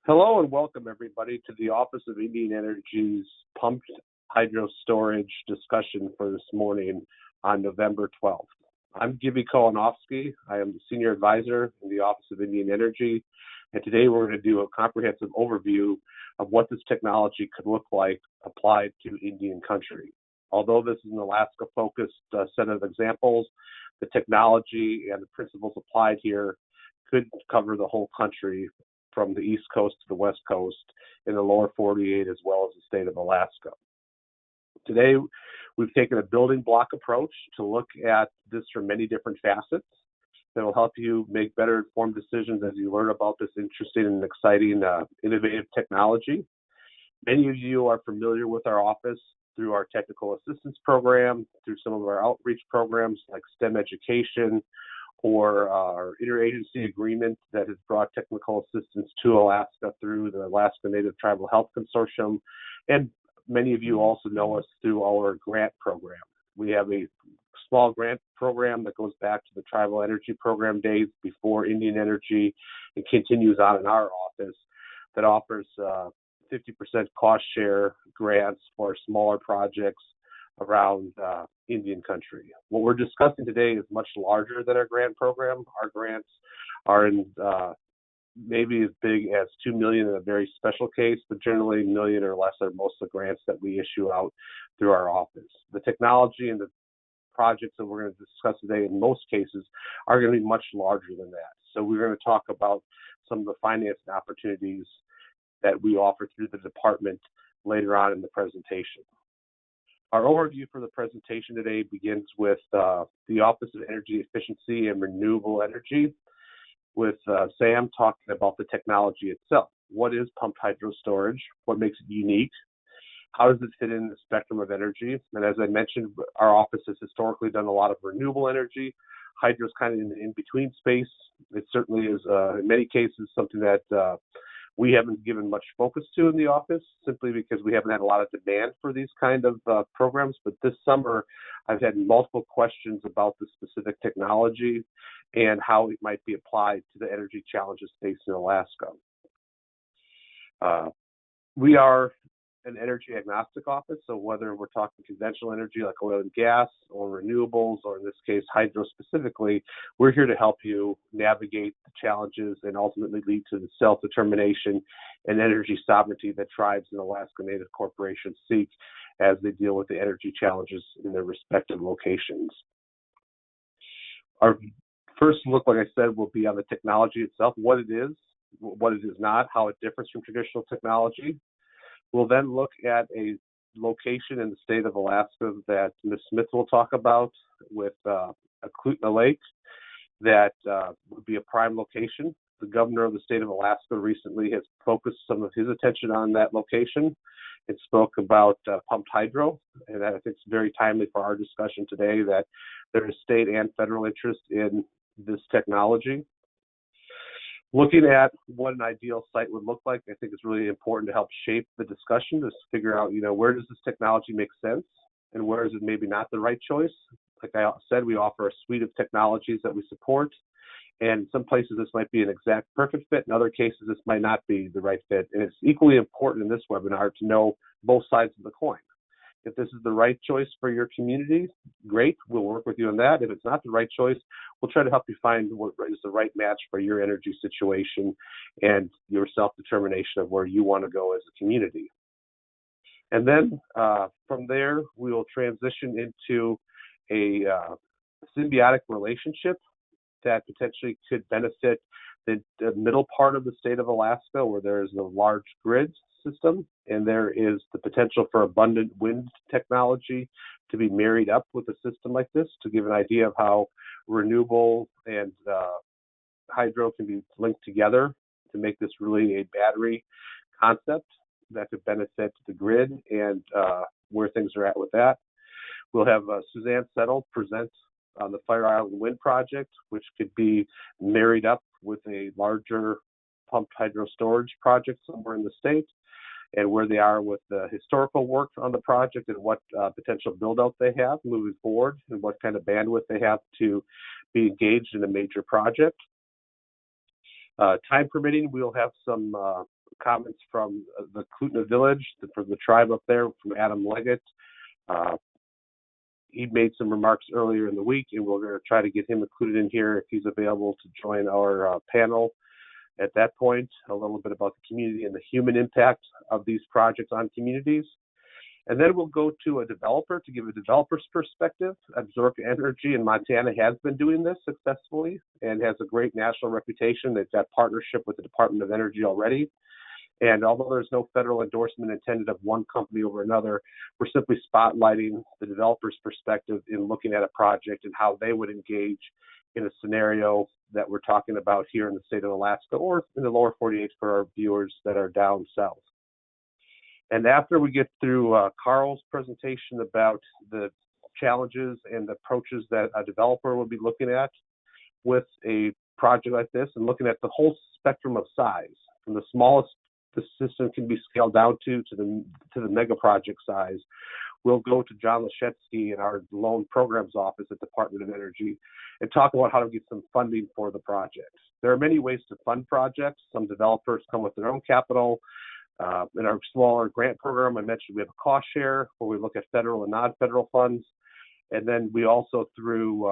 Hello and welcome everybody to the Office of Indian Energy's pumped hydro storage discussion for this morning on November 12th. I'm Gibby Kolanowski. I am the Senior Advisor in the Office of Indian Energy, and today we're going to do a comprehensive overview of what this technology could look like applied to Indian country. Although this is an Alaska-focused set of examples, the technology and the principles applied here could cover the whole country from the East Coast to the West Coast in the lower 48 as well as the state of Alaska. Today, we've taken a building block approach to look at this from many different facets that will help you make better informed decisions as you learn about this interesting and exciting innovative technology. Many of you are familiar with our office through our technical assistance program, through some of our outreach programs like STEM education, or our interagency agreement that has brought technical assistance to Alaska through the Alaska Native Tribal Health Consortium. And many of you also know us through our grant program. We have a small grant program that goes back to the Tribal Energy Program days before Indian Energy and continues on in our office that offers 50% cost share grants for smaller projects around Indian country. What we're discussing today is much larger than our grant program. Our grants are in maybe as big as $2 million in a very special case, but generally $1 million or less are most of the grants that we issue out through our office. The technology and the projects that we're going to discuss today in most cases are going to be much larger than that. So we're going to talk about some of the financing opportunities that we offer through the department later on in the presentation. Our overview for the presentation today begins with the Office of Energy Efficiency and Renewable Energy, with Sam talking about the technology itself. What is pumped hydro storage? What makes it unique? How does it fit in the spectrum of energy? And as I mentioned, our office has historically done a lot of renewable energy. Hydro is kind of in the in-between space. It certainly is, in many cases, something that we haven't given much focus to in the office, simply because we haven't had a lot of demand for these kind of programs. But this summer, I've had multiple questions about the specific technology and how it might be applied to the energy challenges faced in Alaska. We are an energy agnostic office, so whether we're talking conventional energy like oil and gas or renewables, or in this case hydro specifically, we're here to help you navigate the challenges and ultimately lead to the self-determination and energy sovereignty that tribes and Alaska Native corporations seek as they deal with the energy challenges in their respective locations. Our first look, like I said, will be on the technology itself, what it is not, how it differs from traditional technology. We'll then look at a location in the state of Alaska that Ms. Smith will talk about with Eclutna Lake that would be a prime location. The governor of the state of Alaska recently has focused some of his attention on that location and spoke about pumped hydro, and I think it's very timely for our discussion today that there is state and federal interest in this technology. Looking at what an ideal site would look like, I think it's really important to help shape the discussion to figure out, where does this technology make sense and where is it maybe not the right choice. Like I said, we offer a suite of technologies that we support, and in some places this might be an exact perfect fit. In other cases, this might not be the right fit. And it's equally important in this webinar to know both sides of the coin. If this is the right choice for your community, great, we'll work with you on that. If it's not the right choice, we'll try to help you find what is the right match for your energy situation and your self-determination of where you want to go as a community. And then from there, we will transition into a symbiotic relationship that potentially could benefit the middle part of the state of Alaska, where there is a large grid system, and there is the potential for abundant wind technology to be married up with a system like this to give an idea of how renewable and hydro can be linked together to make this really a battery concept that could benefit the grid and where things are at with that. We'll have Suzanne Settle present on the Fire Island Wind Project, which could be married up with a larger pumped hydro storage project somewhere in the state. and where they are with the historical work on the project and what potential build-out they have moving forward and what kind of bandwidth they have to be engaged in a major project. Time permitting, we'll have some comments from the Eclutna village, from the tribe up there, from Adam Leggett. He made some remarks earlier in the week, and we're going to try to get him included in here if he's available to join our panel. At that point, a little bit about the community and the human impact of these projects on communities. And then we'll go to a developer to give a developer's perspective. Absorption Energy in Montana has been doing this successfully and has a great national reputation. They've got partnership with the Department of Energy already. And although there's no federal endorsement intended of one company over another, we're simply spotlighting the developer's perspective in looking at a project and how they would engage in a scenario that we're talking about here in the state of Alaska or in the lower 48 for our viewers that are down south. And after we get through Carl's presentation about the challenges and approaches that a developer will be looking at with a project like this and looking at the whole spectrum of size, from the smallest the system can be scaled down to the mega project size, we'll go to John Leshetsky in our loan programs office at the Department of Energy and talk about how to get some funding for the project. There are many ways to fund projects. Some developers come with their own capital. In our smaller grant program, I mentioned we have a cost share where we look at federal and non-federal funds. And then we also, through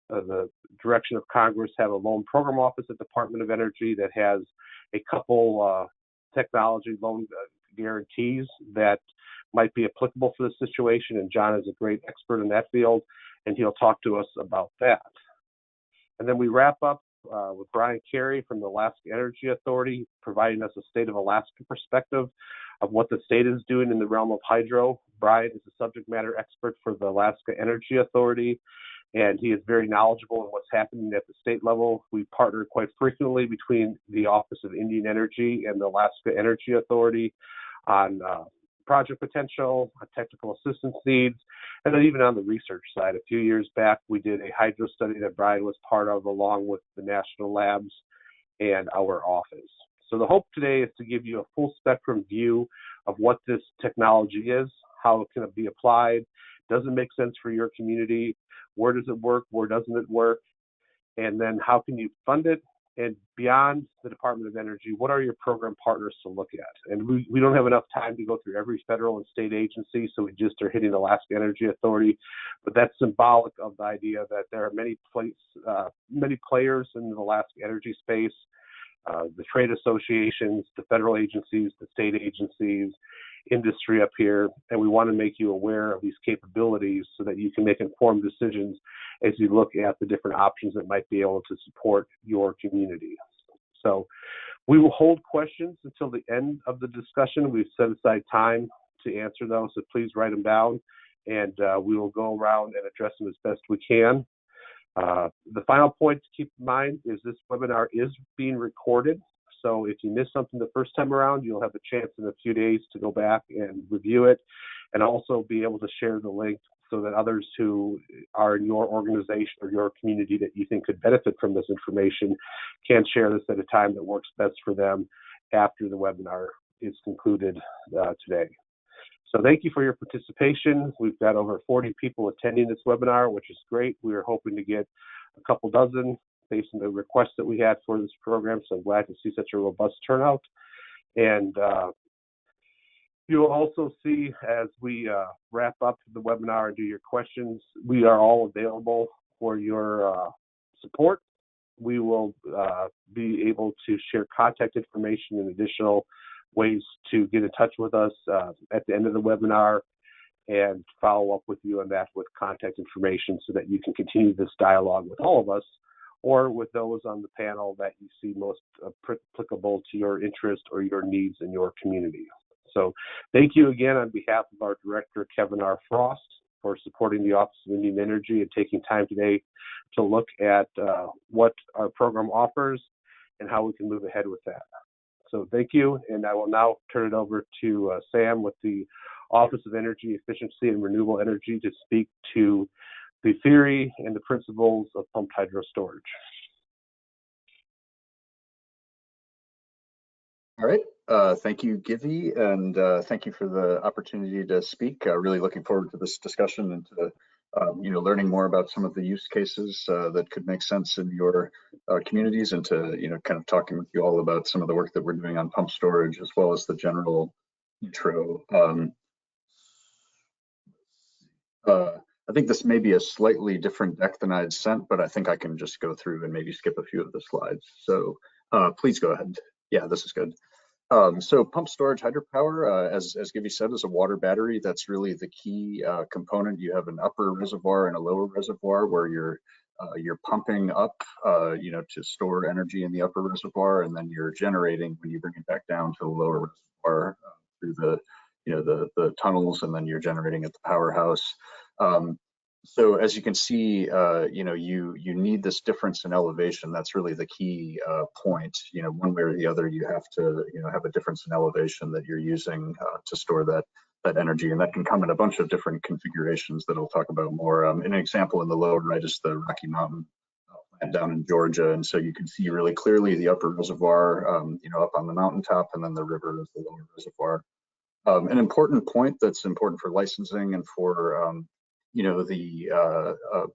the direction of Congress, have a loan program office at the Department of Energy that has a couple technology loan guarantees that might be applicable for the situation. And John is a great expert in that field, and he'll talk to us about that. And then we wrap up with Brian Carey from the Alaska Energy Authority, providing us a state of Alaska perspective of what the state is doing in the realm of hydro. Brian is a subject matter expert for the Alaska Energy Authority, and he is very knowledgeable in what's happening at the state level. We partner quite frequently between the Office of Indian Energy and the Alaska Energy Authority on project potential, technical assistance needs, and then even on the research side. A few years back, we did a hydro study that Brian was part of, along with the national labs and our office. So the hope today is to give you a full spectrum view of what this technology is, how it can be applied, does it make sense for your community, where does it work, where doesn't it work, and then how can you fund it? And beyond the Department of Energy, what are your program partners to look at? And we don't have enough time to go through every federal and state agency, so we just are hitting the Alaska Energy Authority. But that's symbolic of the idea that there are many players in the Alaska energy space, the trade associations, the federal agencies, the state agencies, industry up here, and we want to make you aware of these capabilities so that you can make informed decisions as you look at the different options that might be able to support your community. So we will hold questions until the end of the discussion. We've set aside time to answer those, so please write them down, and we will go around and address them as best we can. The final point to keep in mind is this webinar is being recorded. So if you miss something the first time around, you'll have a chance in a few days to go back and review it, and also be able to share the link so that others who are in your organization or your community that you think could benefit from this information can share this at a time that works best for them after the webinar is concluded today. So thank you for your participation. We've got over 40 people attending this webinar, which is great. We are hoping to get a couple dozen based on the requests that we had for this program, so I'm glad to see such a robust turnout. And you will also see as we wrap up the webinar and do your questions, we are all available for your support. We will be able to share contact information and additional ways to get in touch with us at the end of the webinar and follow up with you on that with contact information so that you can continue this dialogue with all of us or with those on the panel that you see most applicable to your interest or your needs in your community. So thank you again on behalf of our director, Kevin R. Frost, for supporting the Office of Indian Energy and taking time today to look at what our program offers and how we can move ahead with that. So thank you, and I will now turn it over to Sam with the Office of Energy Efficiency and Renewable Energy to speak to the theory and the principles of pumped hydro storage. All right. Thank you, Givy, and thank you for the opportunity to speak. Really looking forward to this discussion and to learning more about some of the use cases that could make sense in your communities, and to kind of talking with you all about some of the work that we're doing on pump storage, as well as the general intro. I think this may be a slightly different deck than I had sent, but I think I can just go through and maybe skip a few of the slides. So please go ahead. Yeah, this is good. So pump storage hydropower, as Givy said, is a water battery. That's really the key component. You have an upper reservoir and a lower reservoir where you're pumping up, to store energy in the upper reservoir, and then you're generating when you bring it back down to the lower reservoir through the tunnels, and then you're generating at the powerhouse. So as you can see, you need this difference in elevation. That's really the key point. One way or the other, you have to have a difference in elevation that you're using to store that energy, and that can come in a bunch of different configurations that I'll talk about more. An example in the lower right is the Rocky Mountain plant down in Georgia, and so you can see really clearly the upper reservoir, up on the mountaintop, and then the river is the lower reservoir. An important point that's important for licensing and for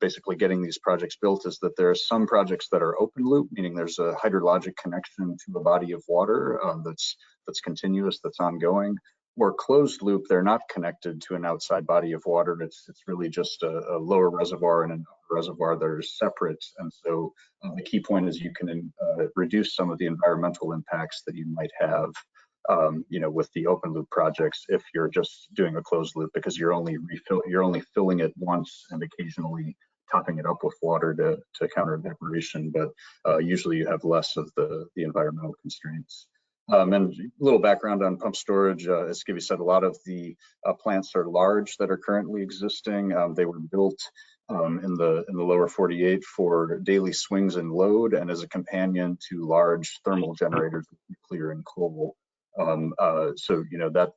basically getting these projects built is that there are some projects that are open loop, meaning there's a hydrologic connection to a body of water that's continuous, that's ongoing. Or closed loop, they're not connected to an outside body of water. It's really just a lower reservoir and an upper reservoir that are separate. And so the key point is you can reduce some of the environmental impacts that you might have with the open loop projects if you're just doing a closed loop, because you're only filling it once and occasionally topping it up with water to counter evaporation, but usually you have less of the environmental constraints. And a little background on pump storage, as Givy said, a lot of the plants are large that are currently existing. They were built in the lower 48 for daily swings in load and as a companion to large thermal generators with nuclear and coal. So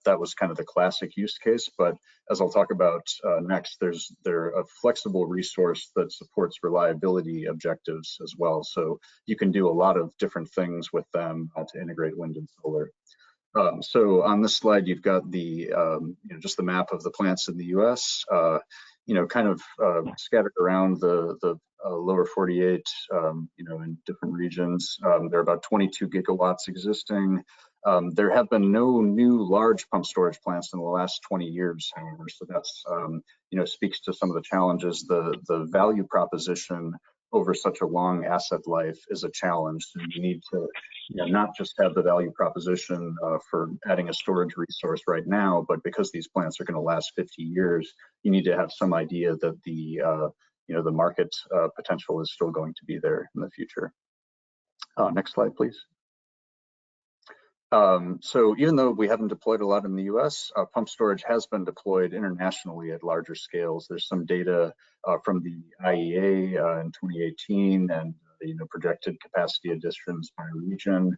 that was kind of the classic use case, but as I'll talk about next, they're a flexible resource that supports reliability objectives as well. So you can do a lot of different things with them to integrate wind and solar. So on this slide, you've got the just the map of the plants in the U.S. Kind of scattered around the lower 48, in different regions. There are about 22 gigawatts existing. There have been no new large pump storage plants in the last 20 years, however, so that's speaks to some of the challenges. The value proposition over such a long asset life is a challenge. So you need to not just have the value proposition for adding a storage resource right now, but because these plants are going to last 50 years, you need to have some idea that the market potential is still going to be there in the future. Next slide, please. So even though we haven't deployed a lot in the US, pump storage has been deployed internationally at larger scales. There's some data from the IEA in 2018 and projected capacity additions by region.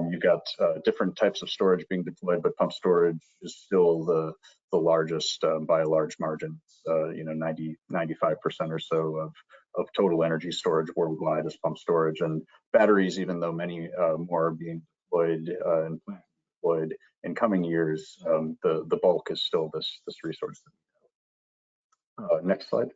You've got different types of storage being deployed, but pump storage is still the largest by a large margin. 95% or so of total energy storage worldwide is pump storage, and batteries, even though many more are being deployed and deployed in coming years, the bulk is still this resource. Next slide.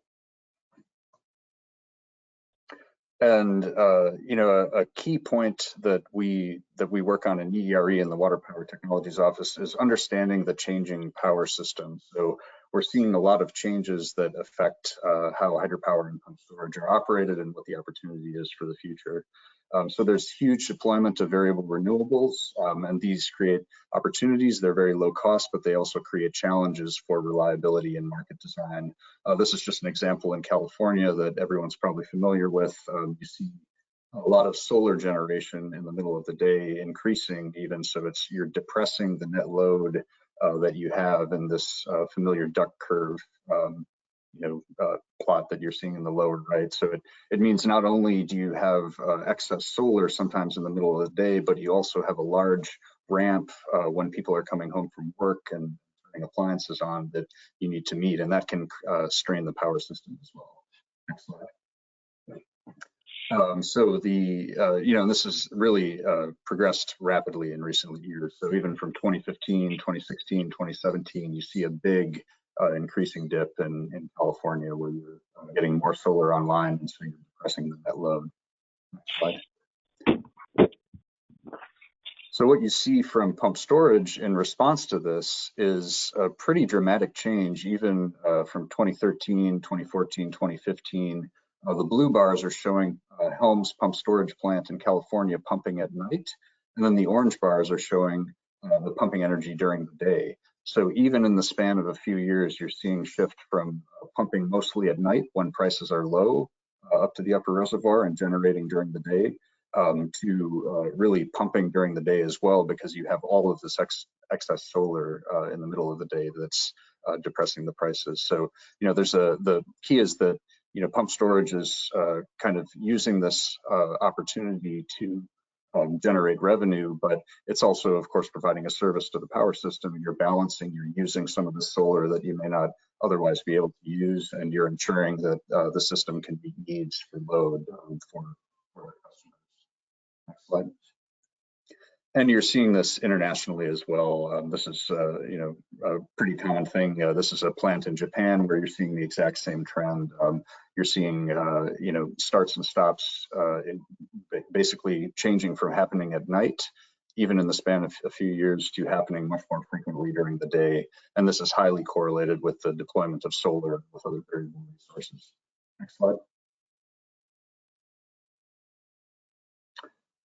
And a key point that we work on in EERE in the Water Power Technologies Office is understanding the changing power system. So we're seeing a lot of changes that affect how hydropower and pump storage are operated and what the opportunity is for the future. So there's huge deployment of variable renewables, and these create opportunities. They're very low cost, but they also create challenges for reliability and market design. This is just an example in California that everyone's probably familiar with. You see a lot of solar generation in the middle of the day increasing even, so you're depressing the net load that you have in this familiar duck curve plot that you're seeing in the lower right. So it means not only do you have excess solar sometimes in the middle of the day, but you also have a large ramp when people are coming home from work and turning appliances on that you need to meet, and that can strain the power system as well. Next slide. So the, and this has really progressed rapidly in recent years. So even from 2015, 2016, 2017, you see a big increasing dip in California where you're getting more solar online, and so you're depressing that load. Next slide. So what you see from pump storage in response to this is a pretty dramatic change, even from 2013, 2014, 2015. The blue bars are showing Helms pump storage plant in California pumping at night, and then the orange bars are showing the pumping energy during the day. So even in the span of a few years, you're seeing shift from pumping mostly at night when prices are low up to the upper reservoir and generating during the day, to really pumping during the day as well, because you have all of this excess solar in the middle of the day that's depressing the prices. So, there's the key is that, pump storage is kind of using this opportunity to generate revenue, but it's also, of course, providing a service to the power system. You're balancing, you're using some of the solar that you may not otherwise be able to use, and you're ensuring that the system can meet needs for load for the customers. Next slide. And you're seeing this internationally as well. This is, a pretty common thing. This is a plant in Japan where you're seeing the exact same trend. You're seeing, starts and stops basically changing from happening at night, even in the span of a few years, to happening much more frequently during the day. And this is highly correlated with the deployment of solar with other variable resources. Next slide.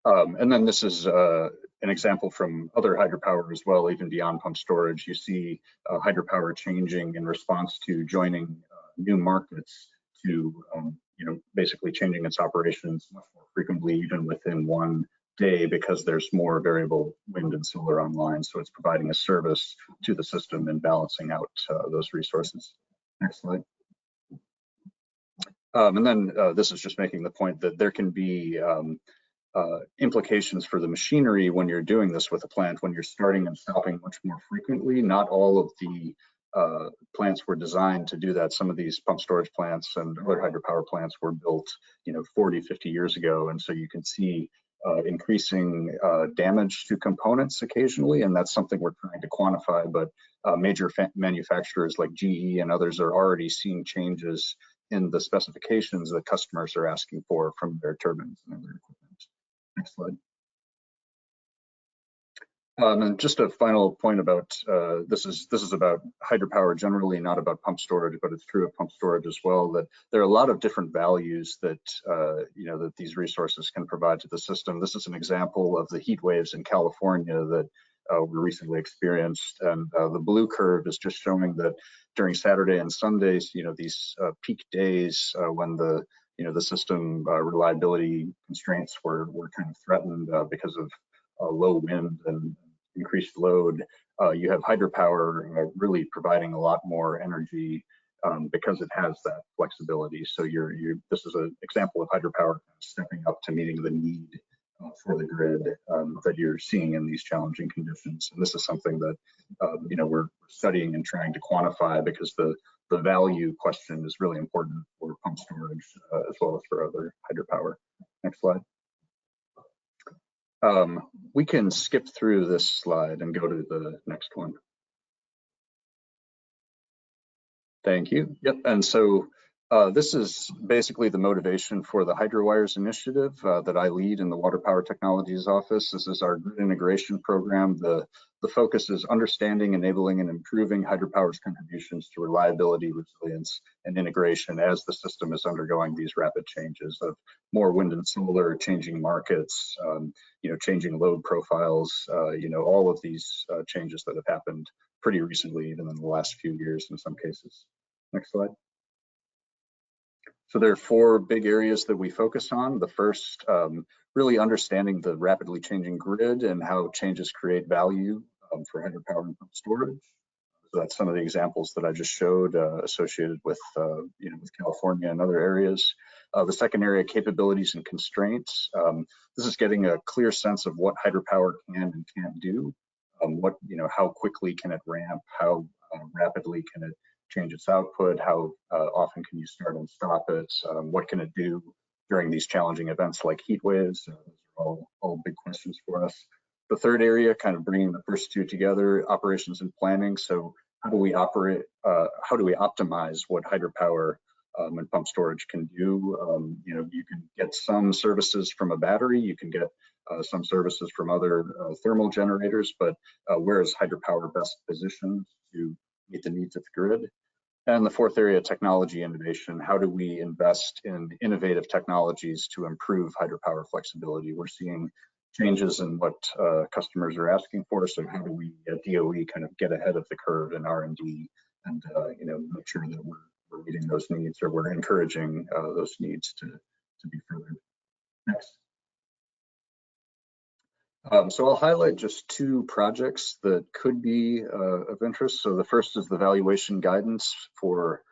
And then this is an example from other hydropower as well, even beyond pump storage. You see hydropower changing in response to joining new markets to, basically changing its operations much more frequently, even within one day, because there's more variable wind and solar online. So it's providing a service to the system and balancing out those resources. Next slide. And then this is just making the point that there can be implications for the machinery when you're doing this with a plant, when you're starting and stopping much more frequently. Not all of the plants were designed to do that. Some of these pump storage plants and other hydropower plants were built, 40, 50 years ago. And so you can see increasing damage to components occasionally, and that's something we're trying to quantify. But major manufacturers like GE and others are already seeing changes in the specifications that customers are asking for from their turbines and other equipment. Next slide. And just a final point about this is about hydropower generally, not about pump storage, but it's true of pump storage as well, that there are a lot of different values that that these resources can provide to the system. This is an example of the heat waves in California that we recently experienced, and the blue curve is just showing that during Saturday and Sundays, these peak days when the system reliability constraints were kind of threatened because of low wind and increased load. You have hydropower really providing a lot more energy because it has that flexibility. So this is an example of hydropower stepping up to meeting the need for the grid that you're seeing in these challenging conditions. And this is something that we're studying and trying to quantify, because the value question is really important for pump storage as well as for other hydropower. Next slide. We can skip through this slide and go to the next one. Thank you. Yep, and so this is basically the motivation for the HydroWires initiative that I lead in the Water Power Technologies office. This is our grid integration program. The focus is understanding, enabling, and improving hydropower's contributions to reliability, resilience, and integration as the system is undergoing these rapid changes of more wind and solar, changing markets, changing load profiles, all of these changes that have happened pretty recently, even in the last few years in some cases. Next slide. So there are 4 big areas that we focus on. The first, really understanding the rapidly changing grid and how changes create value for hydropower and pump storage. So that's some of the examples that I just showed associated with, with California and other areas. The second area, capabilities and constraints. This is getting a clear sense of what hydropower can and can't do. How quickly can it ramp? How rapidly can it change its output? How often can you start and stop it? What can it do during these challenging events like heat waves. Those are all big questions for us. The third area, kind of bringing the first two together, operations and planning. So how do we operate, how do we optimize what hydropower and pump storage can do? You know, you can get some services from a battery, you can get some services from other thermal generators, but where is hydropower best positioned to meet the needs of the grid? And the fourth area, technology innovation. How do we invest in innovative technologies to improve hydropower flexibility? We're seeing changes in what customers are asking for. So how do we at DOE kind of get ahead of the curve in R&D and you know, make sure that we're meeting those needs, or we're encouraging those needs to be furthered. Next. So I'll highlight just two projects that could be of interest. So the first is the valuation guidance for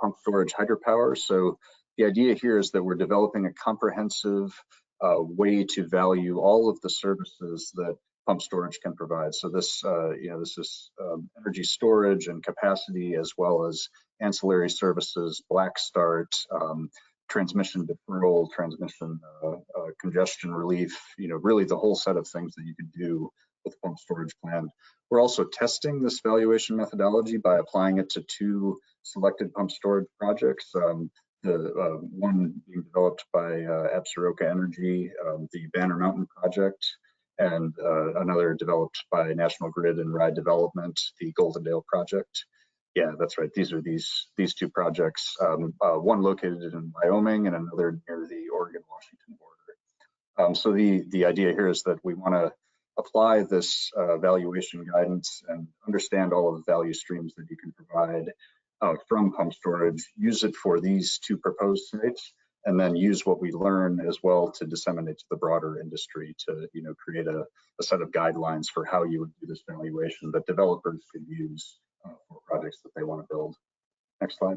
pump storage hydropower. So the idea here is that we're developing a comprehensive way to value all of the services that pump storage can provide. So this, you know, this is energy storage and capacity, as well as ancillary services, black start, transmission deferral, transmission congestion relief, you know, really the whole set of things that you can do with a pump storage plan. We're also testing this valuation methodology by applying it to two selected pump storage projects. The one being developed by Absaroka Energy, the Banner Mountain project, and another developed by National Grid and Rye Development, the Goldendale project. Yeah, that's right. These are these two projects, one located in Wyoming and another near the Oregon-Washington border. So the idea here is that we want to apply this valuation guidance and understand all of the value streams that you can provide from pump storage, use it for these two proposed sites, and then use what we learn as well to disseminate to the broader industry to, you know, create a set of guidelines for how you would do this valuation that developers could use for projects that they want to build. Next slide.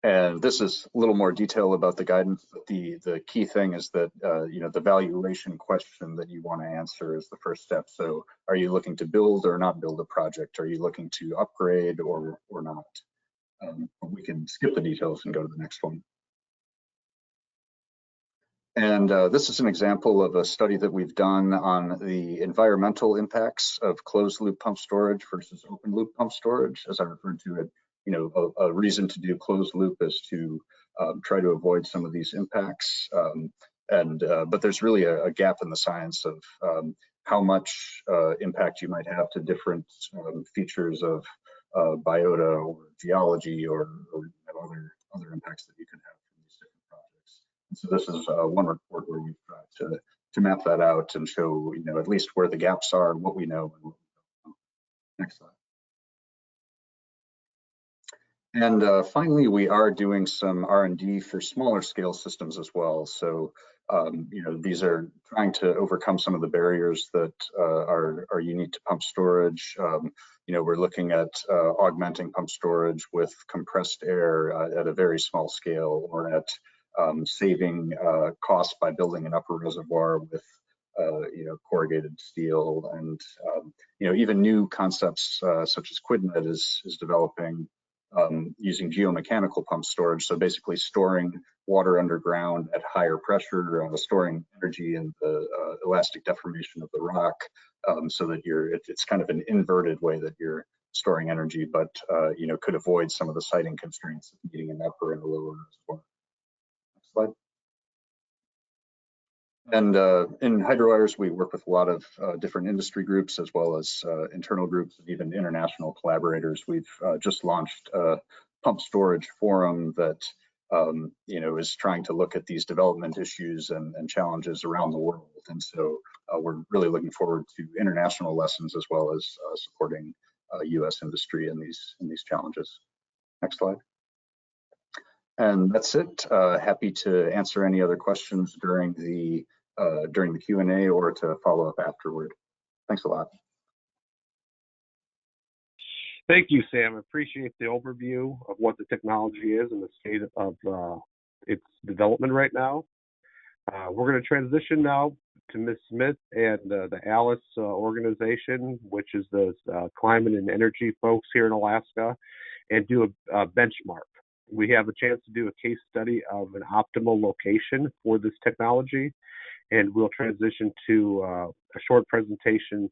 And this is a little more detail about the guidance, but the key thing is that you know, the valuation question that you want to answer is the first step. So are you looking to build or not build a project? Are you looking to upgrade or not? We can skip the details and go to the next one. And this is an example of a study that we've done on the environmental impacts of closed loop pump storage versus open loop pump storage. As I referred to it, you know, a reason to do closed loop is to try to avoid some of these impacts. But there's really a gap in the science of how much impact you might have to different features of biota or geology or other impacts that you could have from these different projects. And so this is one report where we've tried to map that out and show, you know, at least where the gaps are and what we know and what we don't know. Next slide. And finally, we are doing some R&D for smaller scale systems as well. So, you know, these are trying to overcome some of the barriers that are unique to pump storage. You know, we're looking at augmenting pump storage with compressed air at a very small scale, or at saving costs by building an upper reservoir with you know, corrugated steel, and you know, even new concepts such as QuidNet is developing. Using geomechanical pump storage, so basically storing water underground at higher pressure, storing energy in the elastic deformation of the rock, so that it's kind of an inverted way that you're storing energy, but you know, could avoid some of the siting constraints of needing an upper and a lower reservoir. Next slide. And in Hydrowires, we work with a lot of different industry groups, as well as internal groups and even international collaborators. We've just launched a pump storage forum that you know, is trying to look at these development issues and challenges around the world. And so we're really looking forward to international lessons, as well as supporting U.S. industry in these challenges. Next slide. And that's it. Happy to answer any other questions during the Q&A or to follow up afterward. Thanks a lot. Thank you, Sam. I appreciate the overview of what the technology is and the state of its development right now. We're going to transition now to Ms. Smith and the ALICE organization, which is the climate and energy folks here in Alaska, and do a benchmark. we have a chance to do a case study of an optimal location for this technology, and we'll transition to a short presentation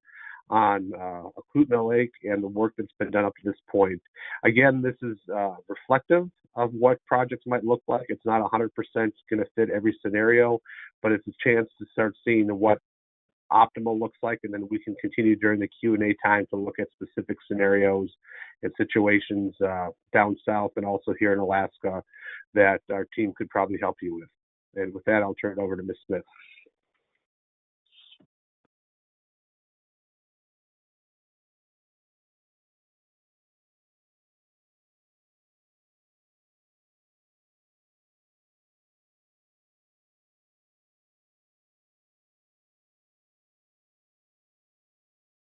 on Eclutna Lake and the work that's been done up to this point. Again, this is reflective of what projects might look like. It's not 100% going to fit every scenario, but it's a chance to start seeing what optimal looks like, and then we can continue during the Q&A time to look at specific scenarios and situations down south and also here in Alaska that our team could probably help you with. And with that, I'll turn it over to Ms. Smith.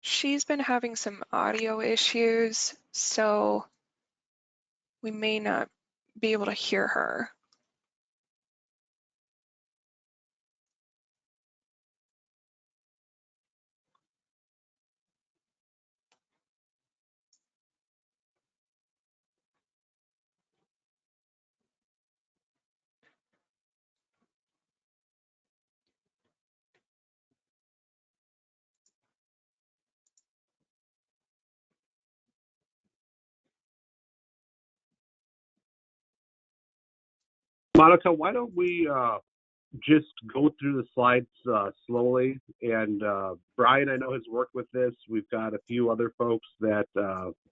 She's been having some audio issues, so we may not be able to hear her. Monica, why don't we just go through the slides slowly? And Brian, I know, has worked with this. We've got a few other folks that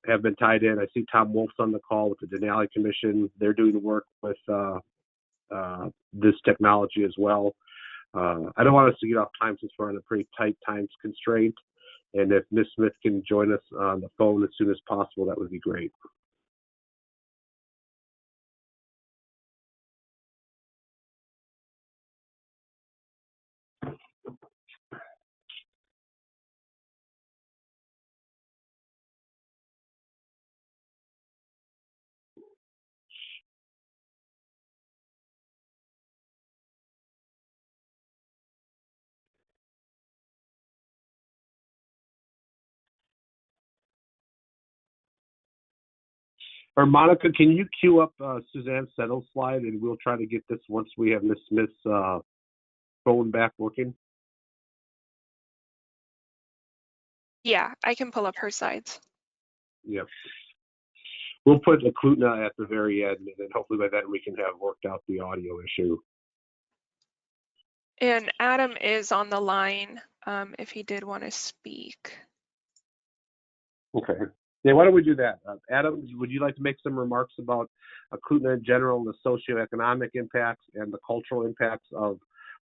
have been tied in. I see Tom Wolf's on the call with the Denali Commission. They're doing work with this technology as well. I don't want us to get off time since we're on a pretty tight time constraint. And if Ms. Smith can join us on the phone as soon as possible, that would be great. Or Monica, can you queue up Suzanne Settle's slide, and we'll try to get this once we have Ms. Smith's phone back working? Yeah, I can pull up her slides. Yep. We'll put Eclutna at the very end, and then hopefully by then we can have worked out the audio issue. And Adam is on the line if he did want to speak. Okay. Yeah, why don't we do that? Adam, would you like to make some remarks about Eclutna in general, the socioeconomic impacts and the cultural impacts of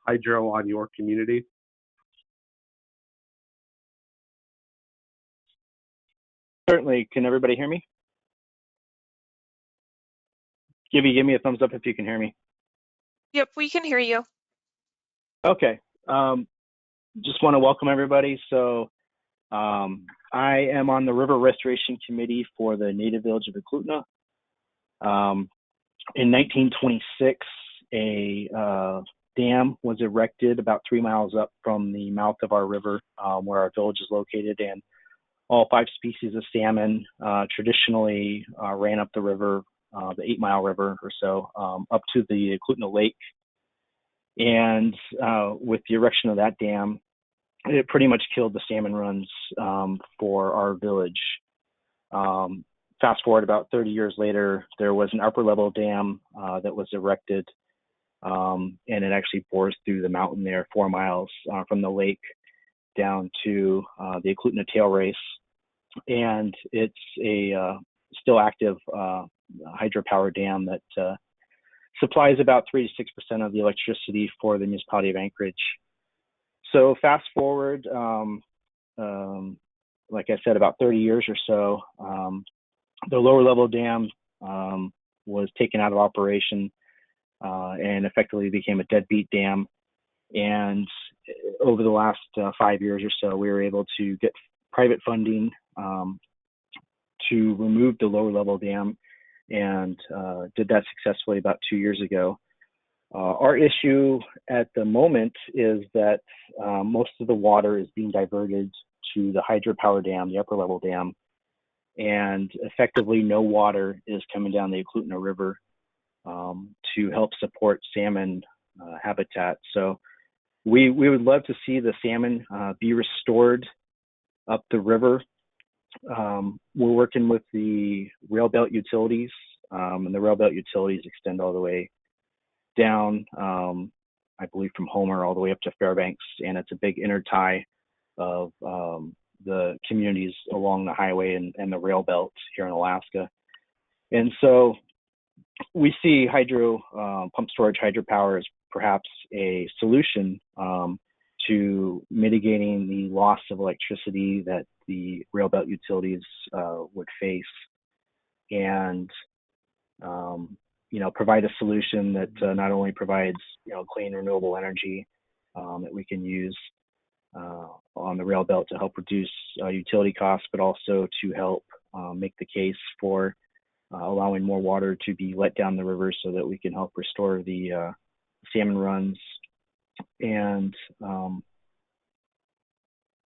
hydro on your community? Certainly. Can everybody hear me? Give me a thumbs up if you can hear me. Yep, we can hear you. Okay. Just want to welcome everybody. So I am on the River Restoration Committee for the Native Village of Eclutna. In 1926, a dam was erected about 3 miles up from the mouth of our river where our village is located, and all 5 species of salmon traditionally ran up the river, the 8 Mile River or so, up to the Eclutna Lake. And with the erection of that dam, it pretty much killed the salmon runs for our village. Fast forward about 30 years later, there was an upper level dam that was erected, and it actually bores through the mountain there 4 miles from the lake down to the Eclutna Tail Race. And it's a still active hydropower dam that supplies about 3 to 6% of the electricity for the municipality of Anchorage. So fast forward, like I said, about 30 years or so, the lower level dam was taken out of operation and effectively became a deadbeat dam. And over the last 5 years or so, we were able to get private funding to remove the lower level dam, and did that successfully about 2 years ago. Our issue at the moment is that most of the water is being diverted to the hydropower dam, the upper level dam, and effectively no water is coming down the Eclutna River to help support salmon habitat. So we would love to see the salmon be restored up the river. We're working with the rail belt utilities, and the rail belt utilities extend all the way down, I believe from Homer all the way up to Fairbanks, and it's a big intertie of the communities along the highway and the rail belt here in Alaska. And so we see pump storage hydropower as perhaps a solution to mitigating the loss of electricity that the rail belt utilities would face, and provide a solution that not only provides clean renewable energy that we can use on the rail belt to help reduce utility costs, but also to help make the case for allowing more water to be let down the river so that we can help restore the salmon runs. And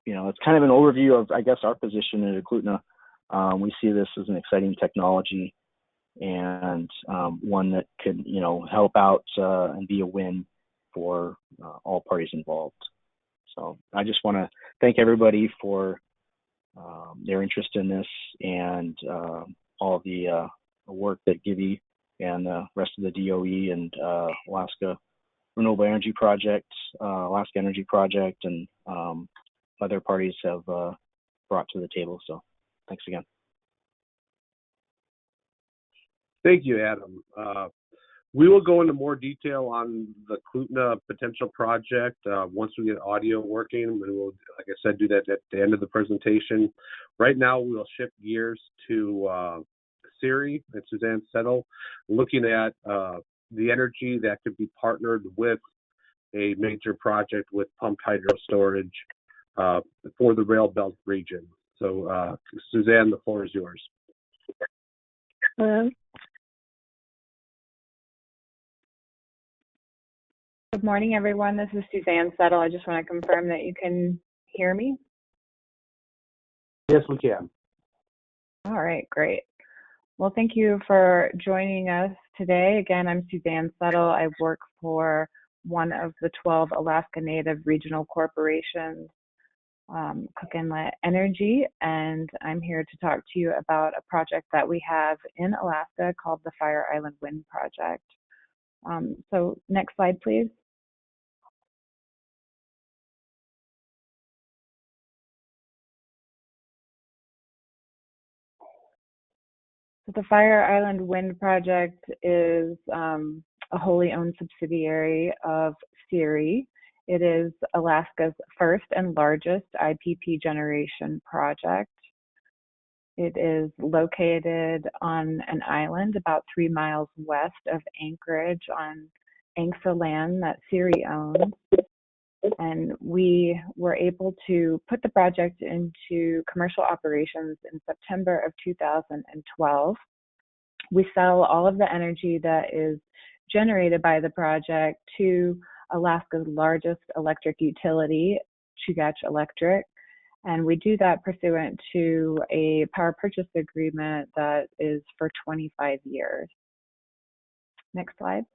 it's kind of an overview of, I guess, our position at Eclutna. We see this as an exciting technology and one that could, help out and be a win for all parties involved. So I just want to thank everybody for their interest in this and all the work that Gibby and the rest of the DOE and Alaska Renewable Energy Project, Alaska Energy Project, and other parties have brought to the table. So thanks again. Thank you, Adam. We will go into more detail on the Eclutna potential project once we get audio working. And we'll, like I said, do that at the end of the presentation. Right now, we will shift gears to Carey and Suzanne Settle, looking at the energy that could be partnered with a major project with pumped hydro storage for the rail belt region. So, Suzanne, the floor is yours. Hello. Good morning, everyone. This is Suzanne Settle. I just want to confirm that you can hear me. Yes, we can. All right, great. Well, thank you for joining us today. Again, I'm Suzanne Settle. I work for one of the 12 Alaska Native regional corporations, Cook Inlet Energy, and I'm here to talk to you about a project that we have in Alaska called the Fire Island Wind Project. So next slide, please. The Fire Island Wind Project is a wholly owned subsidiary of Carey. It is Alaska's first and largest IPP generation project. It is located on an island about 3 miles west of Anchorage on Angsa land that Carey owns. And we were able to put the project into commercial operations in September of 2012. We sell all of the energy that is generated by the project to Alaska's largest electric utility, Chugach Electric, and we do that pursuant to a power purchase agreement that is for 25 years. Next slide.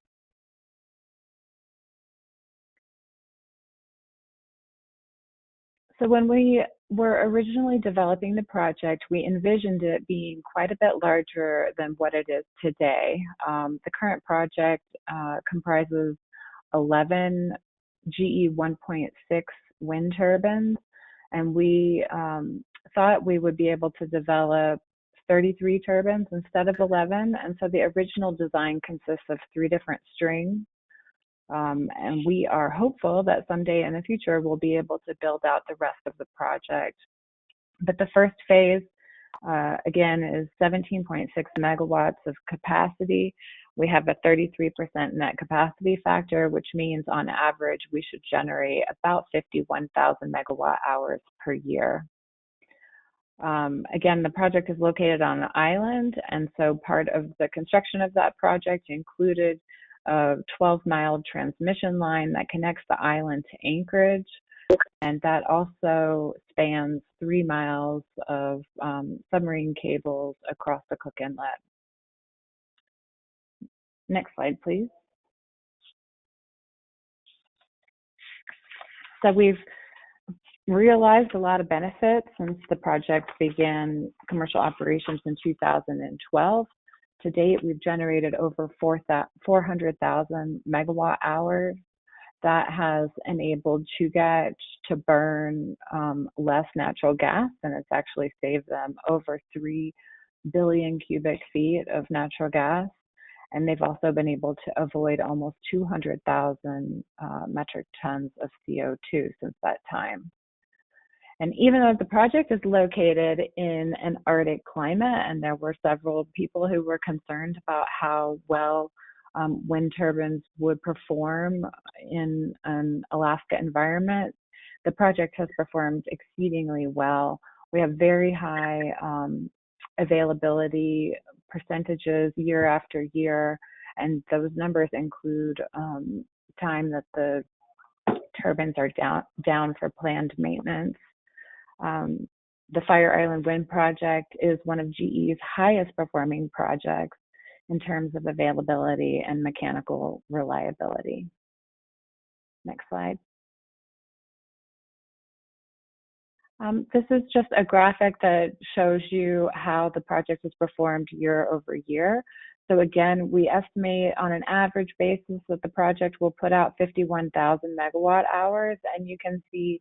So when we were originally developing the project, we envisioned it being quite a bit larger than what it is today. The current project comprises 11 GE 1.6 wind turbines, and we thought we would be able to develop 33 turbines instead of 11. And so the original design consists of 3 different strings. And we are hopeful that someday in the future we'll be able to build out the rest of the project. But the first phase, again, is 17.6 megawatts of capacity. We have a 33% net capacity factor, which means on average we should generate about 51,000 megawatt hours per year. Again, the project is located on an island, and so part of the construction of that project included a 12-mile transmission line that connects the island to Anchorage, and that also spans 3 miles of submarine cables across the Cook Inlet. Next slide, please. So we've realized a lot of benefits since the project began commercial operations in 2012. To date, we've generated over 400,000 megawatt hours. That has enabled Chugach to burn less natural gas, and it's actually saved them over 3 billion cubic feet of natural gas. And they've also been able to avoid almost 200,000 metric tons of CO2 since that time. And even though the project is located in an Arctic climate, and there were several people who were concerned about how well wind turbines would perform in an Alaska environment, the project has performed exceedingly well. We have very high availability percentages year after year, and those numbers include time that the turbines are down for planned maintenance. The Fire Island Wind Project is one of GE's highest performing projects in terms of availability and mechanical reliability. Next slide. This is just a graphic that shows you how the project has performed year over year. So again, we estimate on an average basis that the project will put out 51,000 megawatt hours, and you can see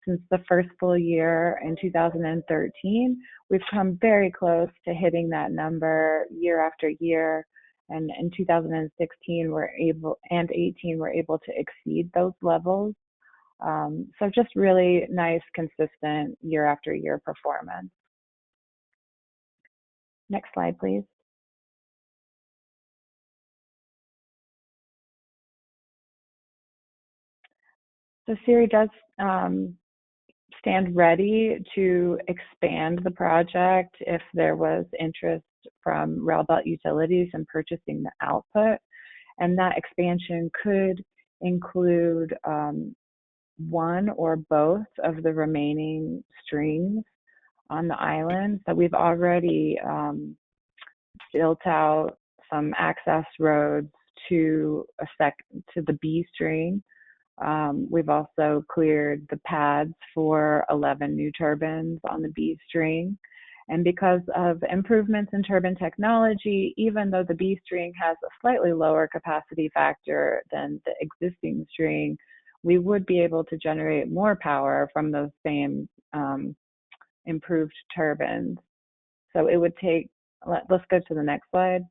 since the first full year in 2013, we've come very close to hitting that number year after year. And in 2016, we're able to exceed those levels. So just really nice, consistent year after year performance. Next slide, please. So SERI does stand ready to expand the project if there was interest from railbelt utilities in purchasing the output. And that expansion could include one or both of the remaining strings on the island. So we've already built out some access roads to the B string. We've also cleared the pads for 11 new turbines on the B string. And because of improvements in turbine technology, even though the B string has a slightly lower capacity factor than the existing string, we would be able to generate more power from those same improved turbines. So it would take, let's go to the next slide.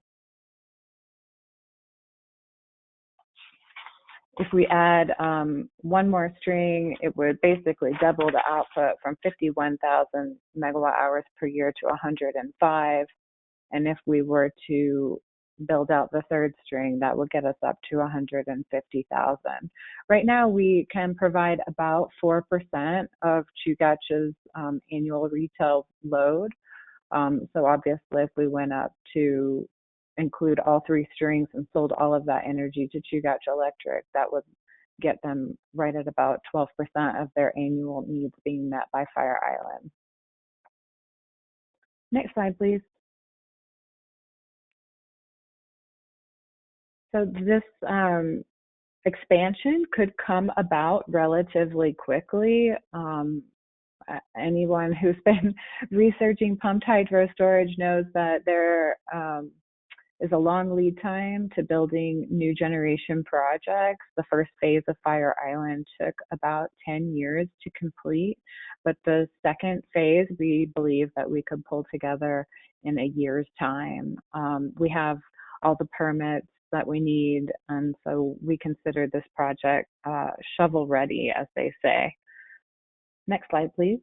If we add one more string, it would basically double the output from 51,000 megawatt hours per year to 105. And if we were to build out the third string, that would get us up to 150,000. Right now, we can provide about 4% of Chugach's annual retail load. So obviously, if we went up to include all three strings and sold all of that energy to Chugach Electric, that would get them right at about 12% of their annual needs being met by Fire Island. Next slide, please. So this expansion could come about relatively quickly. Anyone who's been researching pumped hydro storage knows that there is a long lead time to building new generation projects. The first phase of Fire Island took about 10 years to complete, but the second phase, we believe that we could pull together in a year's time. We have all the permits that we need, and so we consider this project shovel ready, as they say. Next slide, please.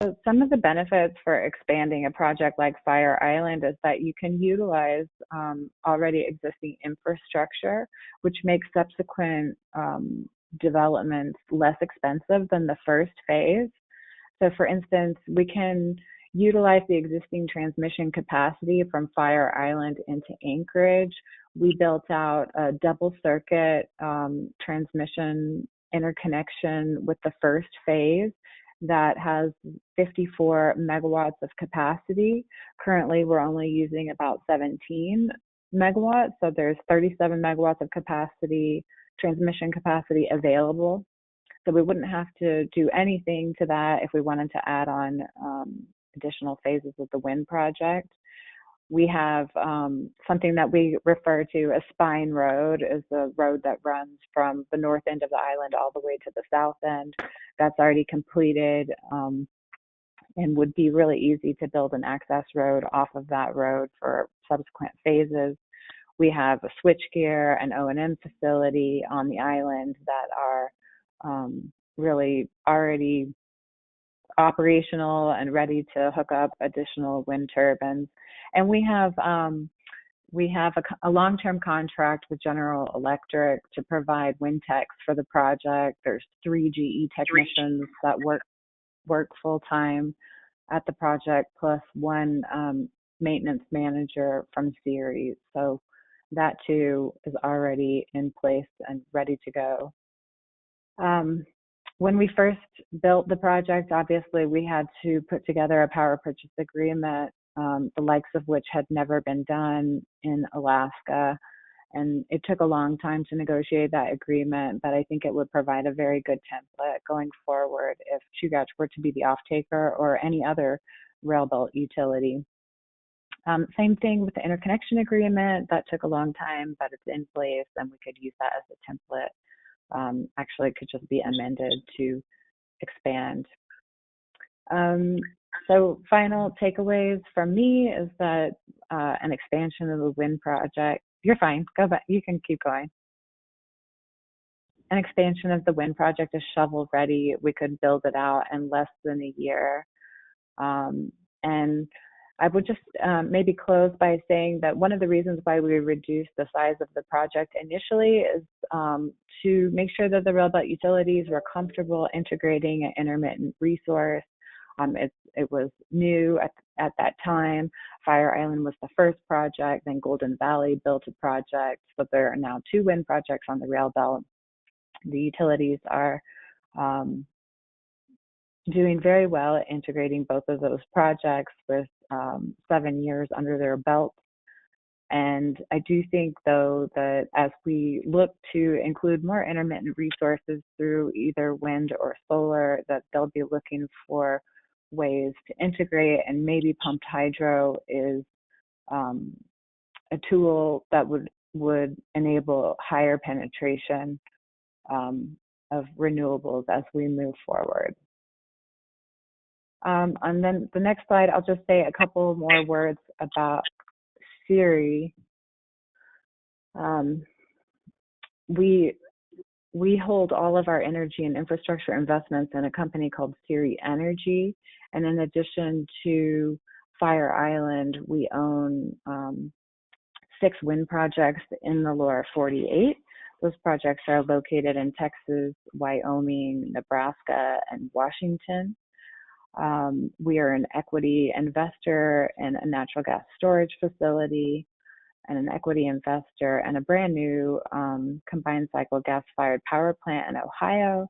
So some of the benefits for expanding a project like Fire Island is that you can utilize already existing infrastructure, which makes subsequent developments less expensive than the first phase. So for instance, we can utilize the existing transmission capacity from Fire Island into Anchorage. We built out a double circuit transmission interconnection with the first phase that has 54 megawatts of capacity. Currently, we're only using about 17 megawatts, so there's 37 megawatts of capacity, transmission capacity available. So we wouldn't have to do anything to that if we wanted to add on additional phases of the wind project. We have something that we refer to as Spine Road, is the road that runs from the north end of the island all the way to the south end. That's already completed and would be really easy to build an access road off of that road for subsequent phases. We have a switchgear and O&M facility on the island that are really already operational and ready to hook up additional wind turbines. And we have a long-term contract with General Electric to provide wind techs for the project. There's 3 GE technicians that work full-time at the project, plus 1 maintenance manager from Series. So that too is already in place and ready to go. When we first built the project, obviously we had to put together a power purchase agreement, the likes of which had never been done in Alaska. And it took a long time to negotiate that agreement, but I think it would provide a very good template going forward if Chugach were to be the off-taker or any other rail-belt utility. Same thing with the interconnection agreement. That took a long time, but it's in place and we could use that as a template. Actually, it could just be amended to expand. So final takeaways from me is that an expansion of the wind project, you're fine, go back, you can keep going. An expansion of the wind project is shovel ready. We could build it out in less than a year. And I would just maybe close by saying that one of the reasons why we reduced the size of the project initially is to make sure that the railbelt utilities were comfortable integrating an intermittent resource. It was new at that time. Fire Island was the first project, then Golden Valley built a project, but there are now 2 wind projects on the railbelt. The utilities are doing very well at integrating both of those projects with 7 years under their belt. And I do think, though, that as we look to include more intermittent resources through either wind or solar, that they'll be looking for ways to integrate, and maybe pumped hydro is a tool that would enable higher penetration of renewables as we move forward. And then the next slide, I'll just say a couple more words about Carey. We hold all of our energy and infrastructure investments in a company called Carey Energy. And in addition to Fire Island, we own 6 wind projects in the lower 48. Those projects are located in Texas, Wyoming, Nebraska, and Washington. We are an equity investor in a natural gas storage facility, and an equity investor and a brand new combined cycle gas-fired power plant in Ohio.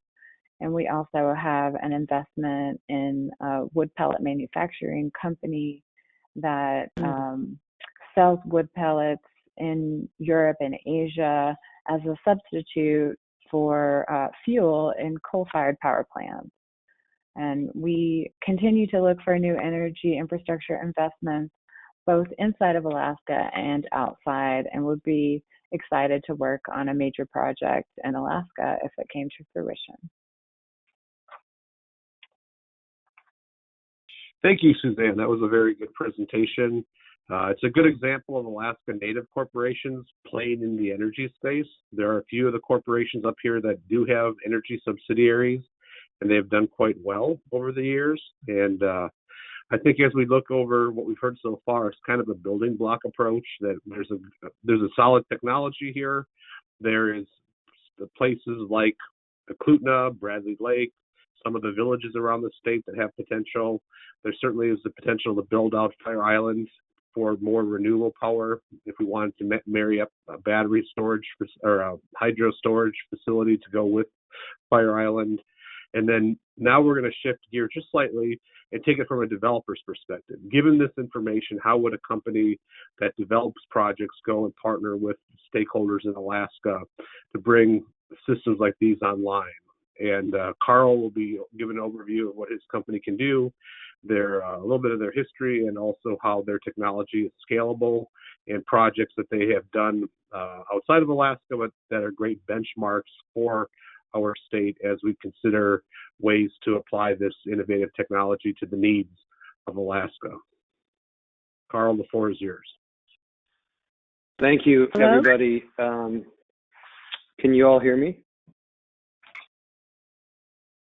And we also have an investment in a wood pellet manufacturing company that sells wood pellets in Europe and Asia as a substitute for fuel in coal-fired power plants. And we continue to look for new energy infrastructure investments, both inside of Alaska and outside, and would be excited to work on a major project in Alaska if it came to fruition. Thank you, Suzanne. That was a very good presentation. It's a good example of Alaska Native corporations playing in the energy space. There are a few of the corporations up here that do have energy subsidiaries, and they've done quite well over the years. And I think as we look over what we've heard so far, it's kind of a building block approach, that there's a solid technology here. There is the places like Eclutna, Bradley Lake, some of the villages around the state that have potential. There certainly is the potential to build out Fire Island for more renewable power if we wanted to marry up a battery storage or a hydro storage facility to go with Fire Island. And then now we're going to shift gear just slightly and take it from a developer's perspective. Given this information, how would a company that develops projects go and partner with stakeholders in Alaska to bring systems like these online? And Carl will be giving an overview of what his company can do, a little bit of their history, and also how their technology is scalable, and projects that they have done outside of Alaska, but that are great benchmarks for our state as we consider ways to apply this innovative technology to the needs of Alaska. Carl, the floor is yours. Thank you, Hello? everybody. Can you all hear me?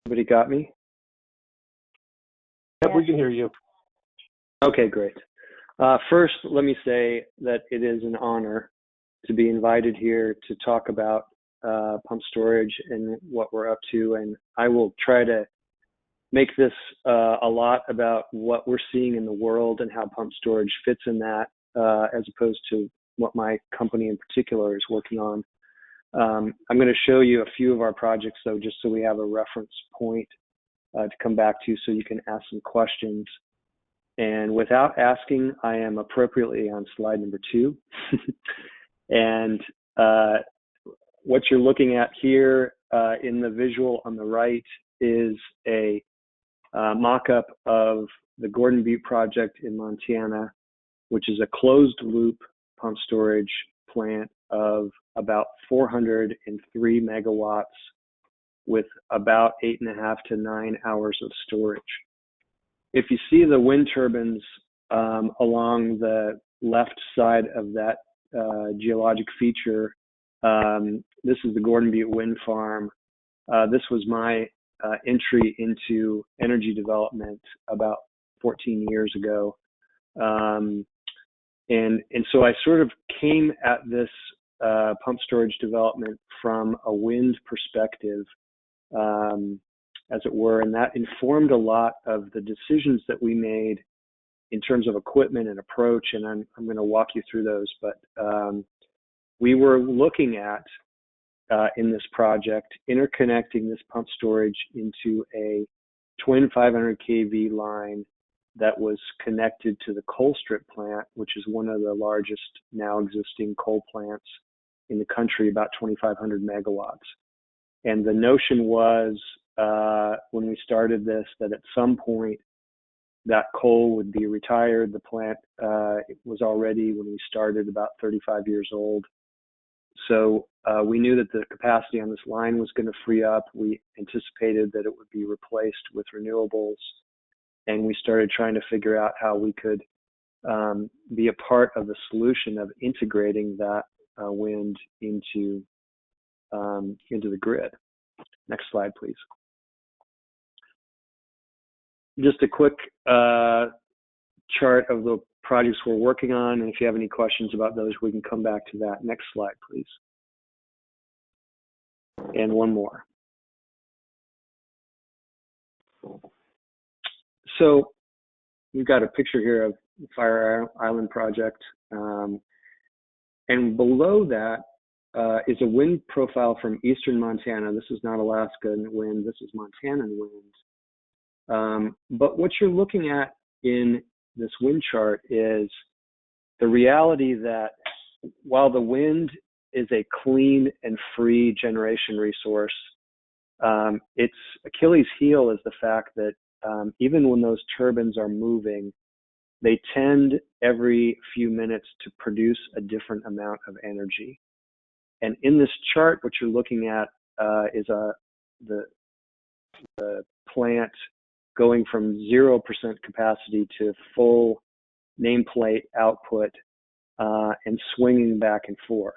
Everybody got me? Yep, we can hear you. Okay, great. First, let me say that it is an honor to be invited here to talk about pump storage and what we're up to. And I will try to make this a lot about what we're seeing in the world and how pump storage fits in that, as opposed to what my company in particular is working on. I'm going to show you a few of our projects, though, just so we have a reference point to come back to so you can ask some questions. And without asking, I am appropriately on slide number 2. And what you're looking at here in the visual on the right is a mock-up of the Gordon Butte project in Montana, which is a closed loop pump storage plant of about 403 megawatts with about 8.5 to 9 hours of storage. If you see the wind turbines along the left side of that geologic feature, this is the Gordon Butte Wind Farm. This was my entry into energy development about 14 years ago. And so I sort of came at this pump storage development from a wind perspective, as it were, and that informed a lot of the decisions that we made in terms of equipment and approach, and I'm going to walk you through those. But we were looking at, in this project, interconnecting this pump storage into a twin 500 kV line that was connected to the coal strip plant, which is one of the largest now existing coal plants in the country, about 2,500 megawatts. And the notion was, when we started this, that at some point that coal would be retired. The plant was already, when we started, about 35 years old. So we knew that the capacity on this line was going to free up. We anticipated that it would be replaced with renewables. And we started trying to figure out how we could be a part of the solution of integrating that wind into the grid. Next slide, please. Just a quick chart of the projects we're working on, and if you have any questions about those, we can come back to that. Next slide, please. And one more. So we've got a picture here of the Fire Island project, and below that is a wind profile from eastern Montana. This is not Alaskan wind, this is Montanan wind. But what you're looking at in this wind chart is the reality that while the wind is a clean and free generation resource, its Achilles heel is the fact that even when those turbines are moving, they tend every few minutes to produce a different amount of energy. And in this chart, what you're looking at is the plant going from 0% capacity to full nameplate output and swinging back and forth.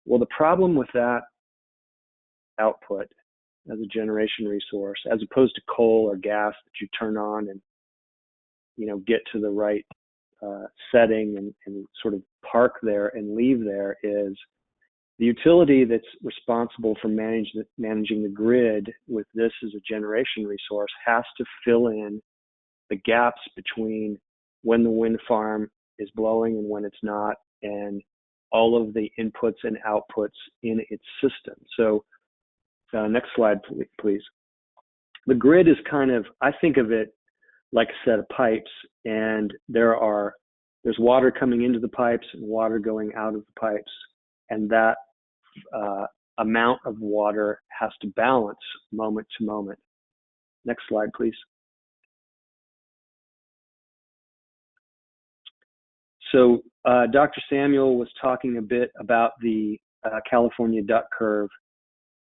Well, the problem with that output as a generation resource, as opposed to coal or gas that you turn on and get to the right setting and sort of park there and leave there, is the utility that's responsible for managing the grid with this as a generation resource has to fill in the gaps between when the wind farm is blowing and when it's not, and all of the inputs and outputs in its system. So next slide, please. The grid is kind of, I think of it like a set of pipes, and there's water coming into the pipes and water going out of the pipes, and that amount of water has to balance moment to moment. Next slide, please. So Dr. Samuel was talking a bit about the California duck curve,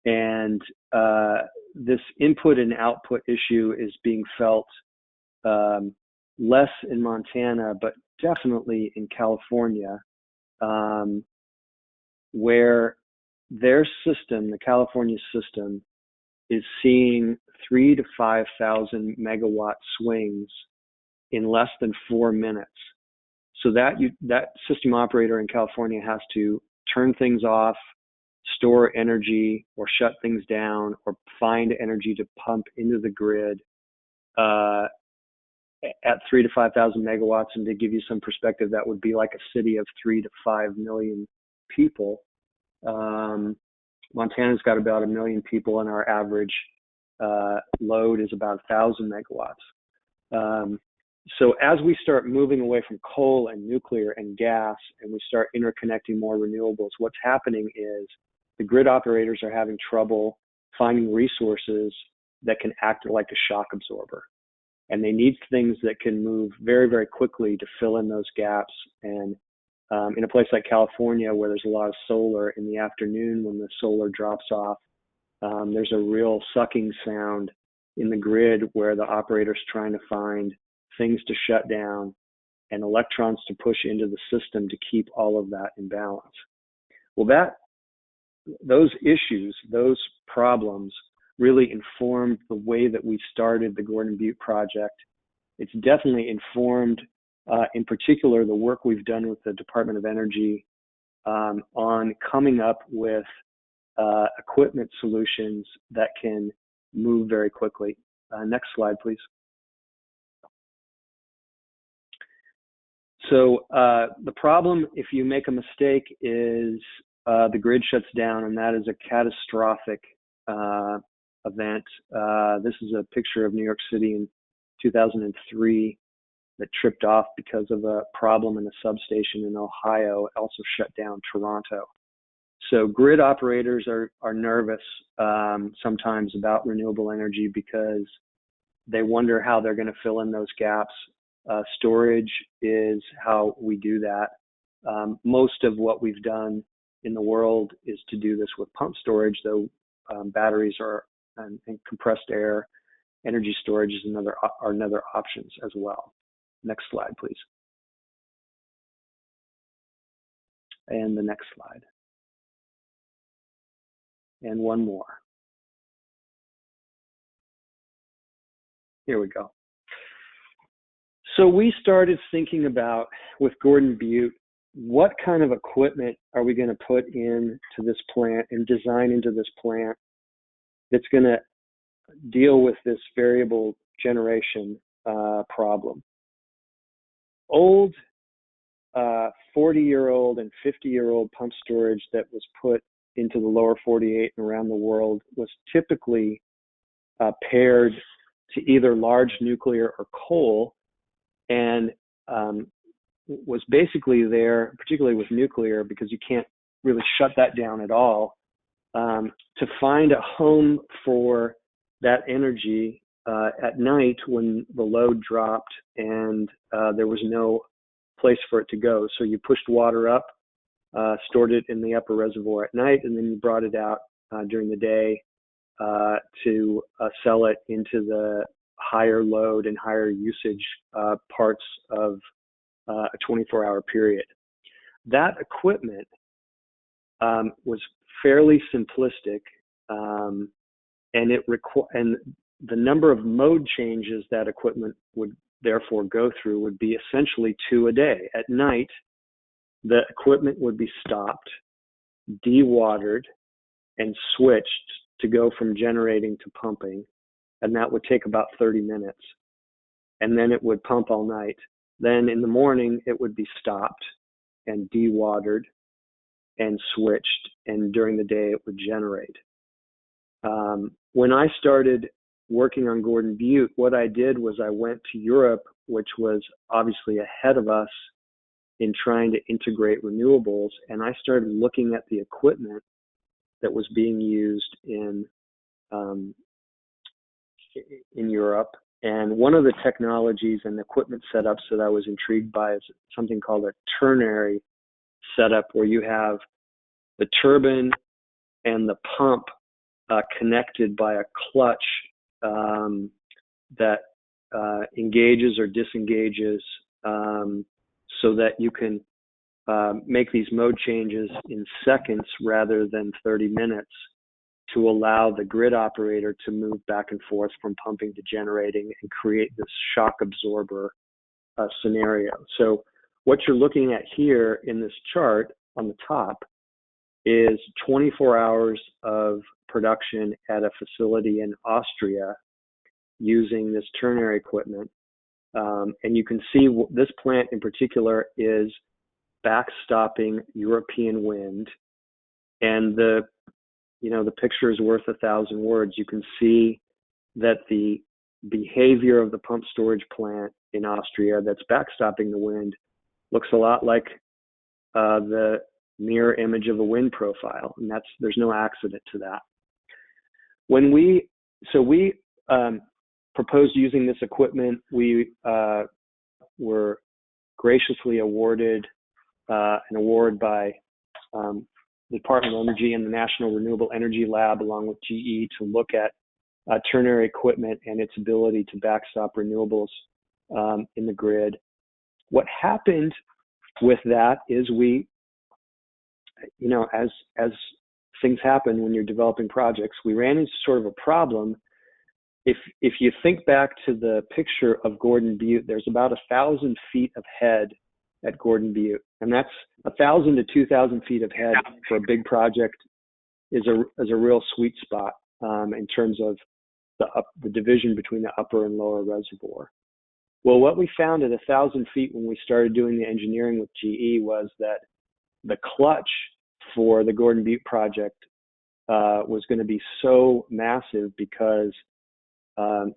and this input and output issue is being felt less in Montana, but definitely in California, where their system, the California system, is seeing 3,000 to 5,000 megawatt swings in less than 4 minutes. So that system operator in California has to turn things off, store energy, or shut things down, or find energy to pump into the grid at 3,000 to 5,000 megawatts. And to give you some perspective, that would be like a city of 3 to 5 million people. Montana's got about 1 million people, and our average load is about 1,000 megawatts. So as we start moving away from coal and nuclear and gas, and we start interconnecting more renewables, what's happening is the grid operators are having trouble finding resources that can act like a shock absorber. And they need things that can move very, very quickly to fill in those gaps. And in a place like California, where there's a lot of solar, in the afternoon when the solar drops off, there's a real sucking sound in the grid where the operator's trying to find things to shut down and electrons to push into the system to keep all of that in balance. Well, those issues, those problems really informed the way that we started the Gordon Butte project. It's definitely informed, in particular, the work we've done with the Department of Energy on coming up with equipment solutions that can move very quickly. Next slide, please. So the problem, if you make a mistake, is the grid shuts down, and that is a catastrophic event. This is a picture of New York City in 2003 that tripped off because of a problem in a substation in Ohio. It also shut down Toronto. So grid operators are nervous sometimes about renewable energy because they wonder how they're going to fill in those gaps. Storage is how we do that. Most of what we've done in the world is to do this with pump storage, though batteries and compressed air energy storage is another options as well. Next slide, please. And the next slide. And one more. Here we go. So we started thinking about, with Gordon Butte, what kind of equipment are we going to put into this plant and design into this plant that's going to deal with this variable generation problem. Old 40-year-old and 50-year-old pump storage that was put into the lower 48 and around the world was typically paired to either large nuclear or coal, and was basically there, particularly with nuclear, because you can't really shut that down at all, to find a home for that energy at night when the load dropped and there was no place for it to go. So you pushed water up, stored it in the upper reservoir at night, and then you brought it out during the day to sell it into the higher load and higher usage parts of a 24-hour period. That equipment was fairly simplistic, and the number of mode changes that equipment would therefore go through would be essentially 2 a day. At night, the equipment would be stopped, dewatered, and switched to go from generating to pumping, and that would take about 30 minutes. And then it would pump all night. Then in the morning, it would be stopped and dewatered and switched, and during the day, it would generate. When I started working on Gordon Butte, what I did was I went to Europe, which was obviously ahead of us in trying to integrate renewables, and I started looking at the equipment that was being used in Europe. And one of the technologies and equipment setups that I was intrigued by is something called a ternary setup, where you have the turbine and the pump connected by a clutch that engages or disengages, so that you can make these mode changes in seconds rather than 30 minutes to allow the grid operator to move back and forth from pumping to generating and create this shock absorber scenario. So what you're looking at here in this chart on the top is 24 hours of production at a facility in Austria using this ternary equipment. And you can see this plant in particular is backstopping European wind. And the picture is worth 1,000 words. You can see that the behavior of the pump storage plant in Austria that's backstopping the wind looks a lot like the mirror image of a wind profile, and there's no accident to that. When we proposed using this equipment, we were graciously awarded an award by the Department of Energy and the National Renewable Energy Lab, along with GE, to look at ternary equipment and its ability to backstop renewables in the grid. What happened with that is as things happen when you're developing projects, we ran into sort of a problem. If you think back to the picture of Gordon Butte, there's about 1,000 feet of head at Gordon Butte, and that's 1,000 to 2,000 feet of head for a big project is a real sweet spot in terms of the division between the upper and lower reservoir. Well, what we found at 1,000 feet when we started doing the engineering with GE was that the clutch for the Gordon Butte project was going to be so massive because the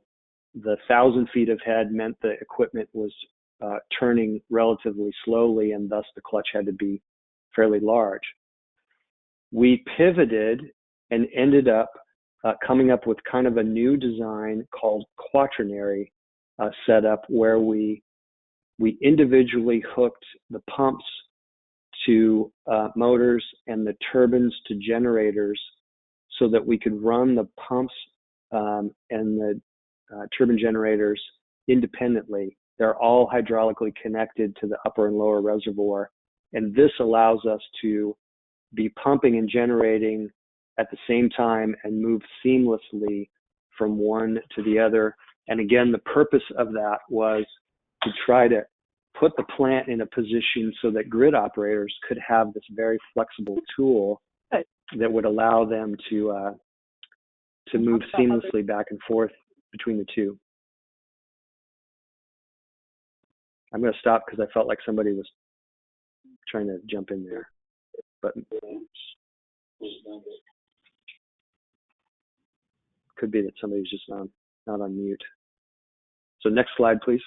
1,000 feet of head meant the equipment was turning relatively slowly, and thus the clutch had to be fairly large. We pivoted and ended up coming up with kind of a new design called Quaternary Setup, where we individually hooked the pumps to motors and the turbines to generators, so that we could run the pumps and the turbine generators independently. They're all hydraulically connected to the upper and lower reservoir, and this allows us to be pumping and generating at the same time and move seamlessly from one to the other. And again, the purpose of that was to try to put the plant in a position so that grid operators could have this very flexible tool that would allow them to move seamlessly back and forth between the two. I'm going to stop because I felt like somebody was trying to jump in there, but could be that somebody's just not on mute. So next slide, please.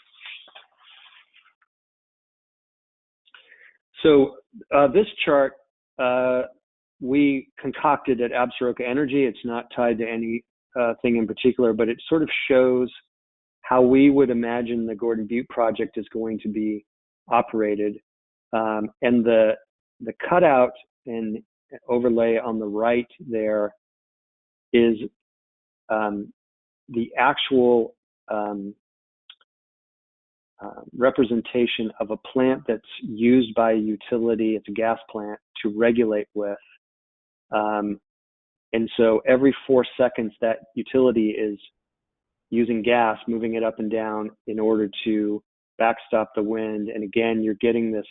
So this chart we concocted at Absaroka Energy. It's not tied to any thing in particular, but it sort of shows how we would imagine the Gordon Butte project is going to be operated. And the cutout and overlay on the right there is the actual representation of a plant that's used by a utility. It's a gas plant to regulate with. And so every 4 seconds, that utility is using gas, moving it up and down in order to backstop the wind. And again, you're getting this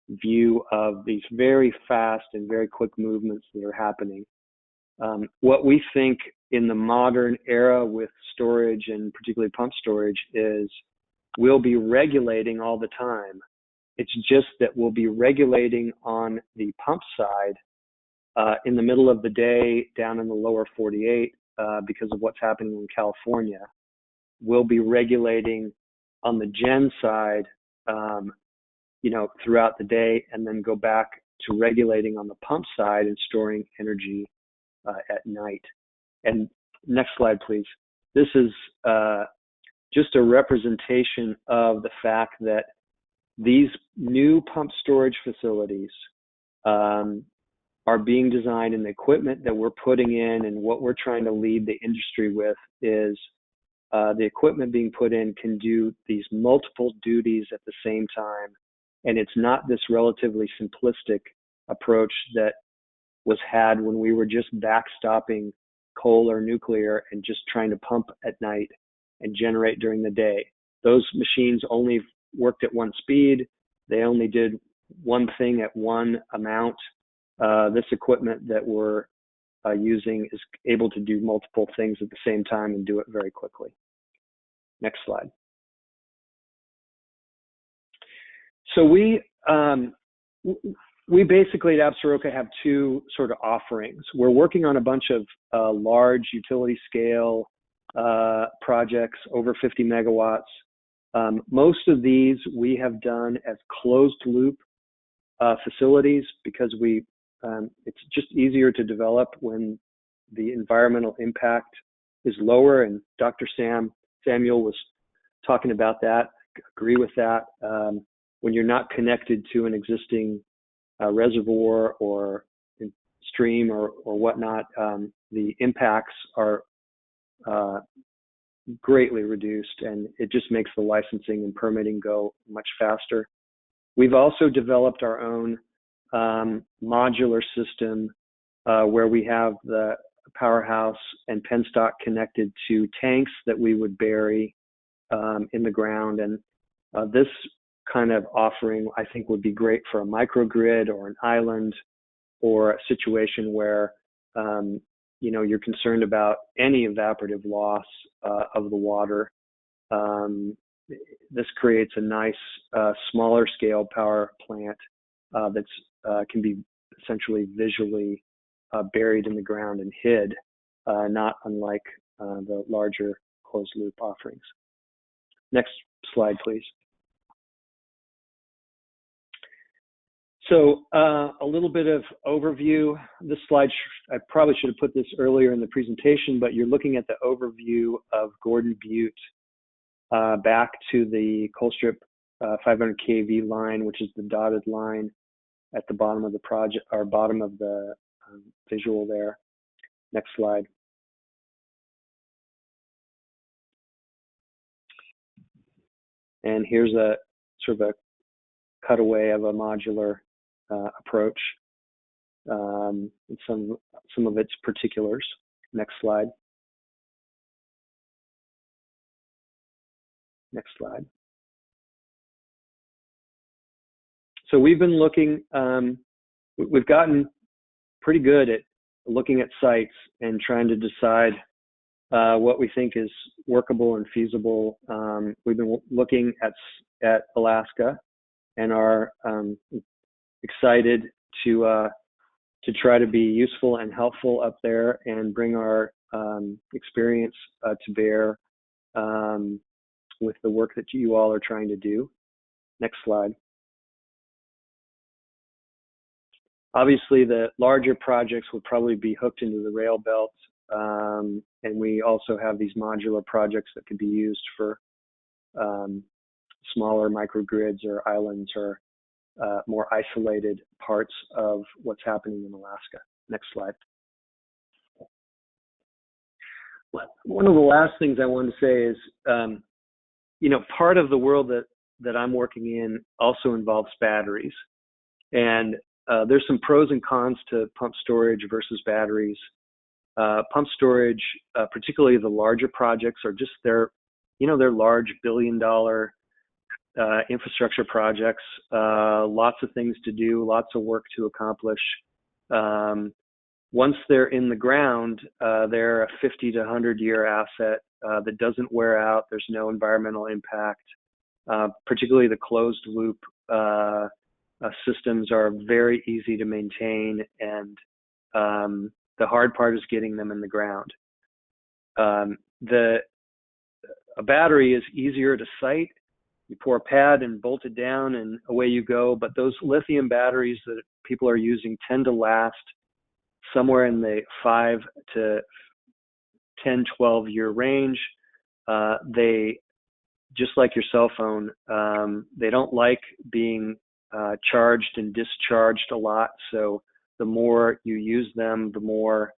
view of these very fast and very quick movements that are happening. What we think in the modern era with storage, and particularly pump storage, is we'll be regulating all the time. It's just that we'll be regulating on the pump side in the middle of the day down in the lower 48 because of what's happening in California. We'll be regulating on the gen side, throughout the day, and then go back to regulating on the pump side and storing energy at night. And next slide, please. This is just a representation of the fact that these new pump storage facilities are being designed, and the equipment that we're putting in and what we're trying to lead the industry with is the equipment being put in can do these multiple duties at the same time. And it's not this relatively simplistic approach that was had when we were just backstopping coal or nuclear and just trying to pump at night and generate during the day. Those machines only worked at one speed. They only did one thing at one amount. This equipment that we're using is able to do multiple things at the same time and do it very quickly. Next slide. So we basically at AppSoroka have two sort of offerings. We're working on a bunch of large utility scale projects over 50 megawatts. Most of these we have done as closed loop facilities because it's just easier to develop when the environmental impact is lower. And Dr. Samuel was talking about that. Agree with that. When you're not connected to an existing reservoir or stream or whatnot, the impacts are greatly reduced, and it just makes the licensing and permitting go much faster. We've also developed our own modular system where we have the powerhouse and penstock connected to tanks that we would bury in the ground. And this kind of offering, I think, would be great for a microgrid or an island or a situation where you're concerned about any evaporative loss of the water. This creates a nice smaller scale power plant that's can be essentially visually buried in the ground and hid, not unlike the larger closed loop offerings. Next slide, please. So a little bit of overview. This slide, I probably should have put this earlier in the presentation, but you're looking at the overview of Gordon Butte back to the Colstrip 500 kV line, which is the dotted line at the bottom of the project, or bottom of the visual there. Next slide. And here's a sort of a cutaway of a modular approach and some of its particulars. Next slide. Next slide. So we've been looking, we've gotten pretty good at looking at sites and trying to decide what we think is workable and feasible. We've been looking at Alaska and are excited to try to be useful and helpful up there and bring our experience to bear with the work that you all are trying to do. Next slide. Obviously, the larger projects would probably be hooked into the rail belt, and we also have these modular projects that could be used for smaller microgrids or islands or more isolated parts of what's happening in Alaska. Next slide. One of the last things I wanted to say is, part of the world that I'm working in also involves batteries. And there's some pros and cons to pump storage versus batteries. Pump storage, particularly the larger projects, are just they're large billion-dollar infrastructure projects, lots of things to do, lots of work to accomplish. Once they're in the ground, they're a 50 to 100 year asset that doesn't wear out. There's no environmental impact. particularly the closed loop systems are very easy to maintain, and the hard part is getting them in the ground. A battery is easier to site. You pour a pad and bolt it down and away you go. But those lithium batteries that people are using tend to last somewhere in the 5 to 10, 12-year range. They, just like your cell phone, they don't like being charged and discharged a lot. So the more you use them, the more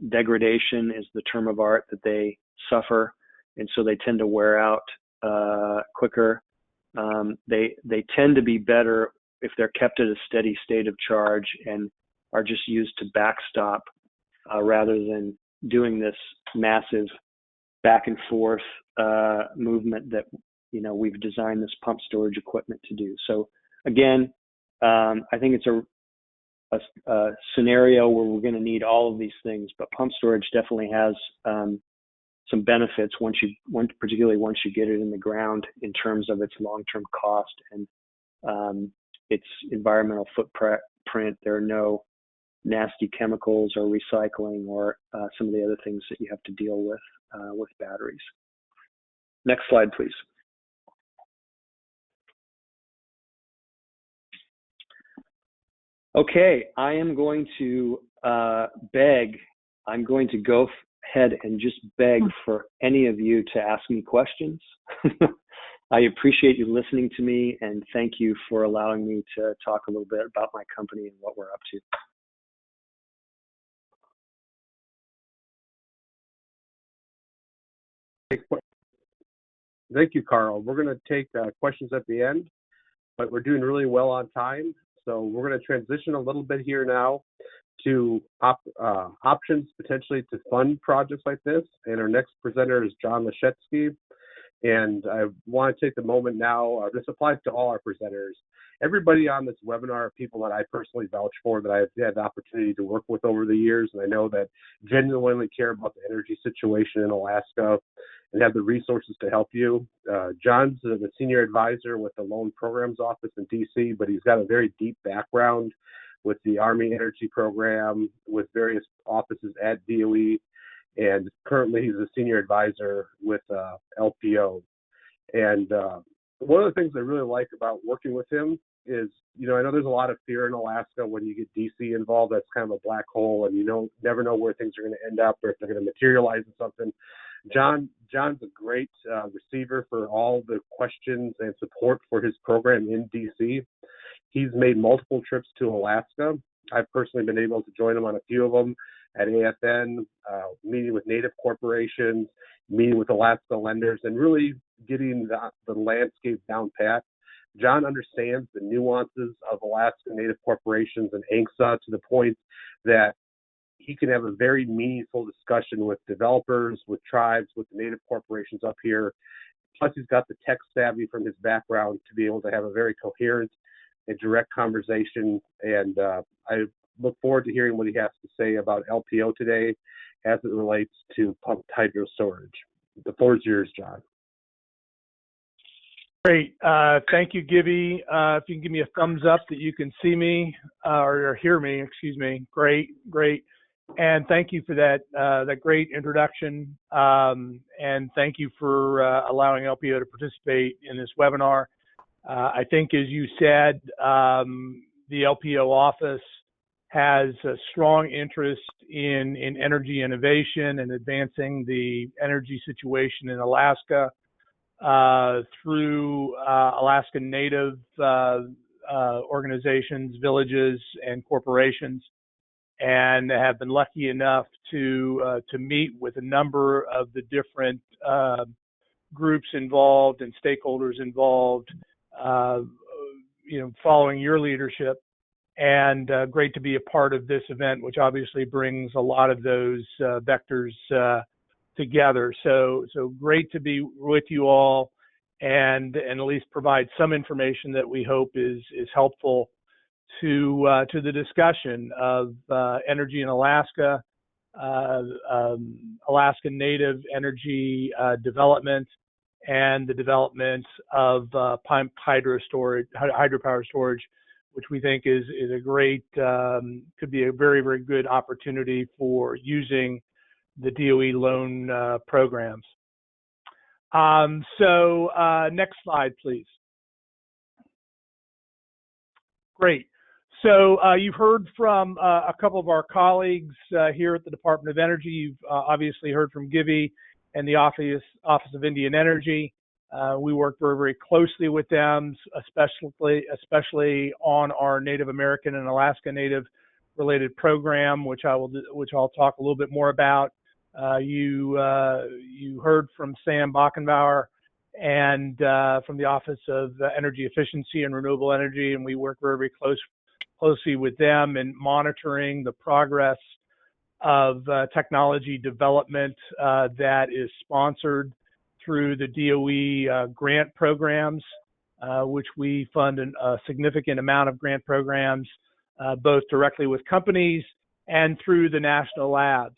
degradation is the term of art that they suffer. And so they tend to wear out quicker. They tend to be better if they're kept at a steady state of charge and are just used to backstop rather than doing this massive back and forth movement that we've designed this pump storage equipment to do. So again, I think it's a scenario where we're going to need all of these things, but pump storage definitely has some benefits particularly once you get it in the ground in terms of its long-term cost and its environmental footprint. There are no nasty chemicals or recycling or some of the other things that you have to deal with batteries. Next slide, please. Okay, I am going to I'm going to go ahead and just beg for any of you to ask me questions. I appreciate you listening to me, and thank you for allowing me to talk a little bit about my company and what we're up to. Thank you, Carl. We're going to take questions at the end, but we're doing really well on time. So we're going to transition a little bit here now to options potentially to fund projects like this. And our next presenter is John Leshetsky. And I want to take the moment now, this applies to all our presenters. Everybody on this webinar are people that I personally vouch for, that I've had the opportunity to work with over the years. And I know that genuinely care about the energy situation in Alaska and have the resources to help you. John's the senior advisor with the Loan Programs Office in DC, but he's got a very deep background with the Army Energy Program, with various offices at DOE, and currently he's a senior advisor with LPO. And one of the things I really like about working with him is, I know there's a lot of fear in Alaska when you get DC involved. That's kind of a black hole, and you never know where things are going to end up or if they're going to materialize in something. John's a great receiver for all the questions and support for his program in DC. He's made multiple trips to Alaska. I've personally been able to join him on a few of them at AFN, meeting with Native corporations, meeting with Alaska lenders, and really getting the landscape down pat. John understands the nuances of Alaska Native corporations and ANCSA to the point that he can have a very meaningful discussion with developers, with tribes, with the Native corporations up here. Plus, he's got the tech savvy from his background to be able to have a very coherent and direct conversation. And I look forward to hearing what he has to say about LPO today as it relates to pumped hydro storage. The floor is yours, John. Great. Thank you, Gibby. If you can give me a thumbs up that you can see me or hear me, excuse me. Great. And thank you for that great introduction. And thank you for allowing LPO to participate in this webinar. I think, as you said, the LPO office has a strong interest in energy innovation and advancing the energy situation in Alaska through Alaska Native organizations, villages, and corporations, and have been lucky enough to meet with a number of the different groups involved and stakeholders involved, following your leadership. And great to be a part of this event, which obviously brings a lot of those vectors together. So great to be with you all and at least provide some information that we hope is helpful to the discussion of energy in Alaska, Alaska Native energy development, and the development of pumped hydropower storage, which we think is a great, could be a very, very good opportunity for using the DOE loan programs. Next slide, please. Great. So you've heard from a couple of our colleagues here at the Department of Energy. You've obviously heard from Gibby and the Office of Indian Energy. We work very, very closely with them, especially on our Native American and Alaska Native related program, which I'll talk a little bit more about. You heard from Sam Bachenbauer and from the Office of Energy Efficiency and Renewable Energy, and we work very, very closely with them in monitoring the progress of technology development that is sponsored through the DOE grant programs, which we fund a significant amount of grant programs, both directly with companies and through the national labs.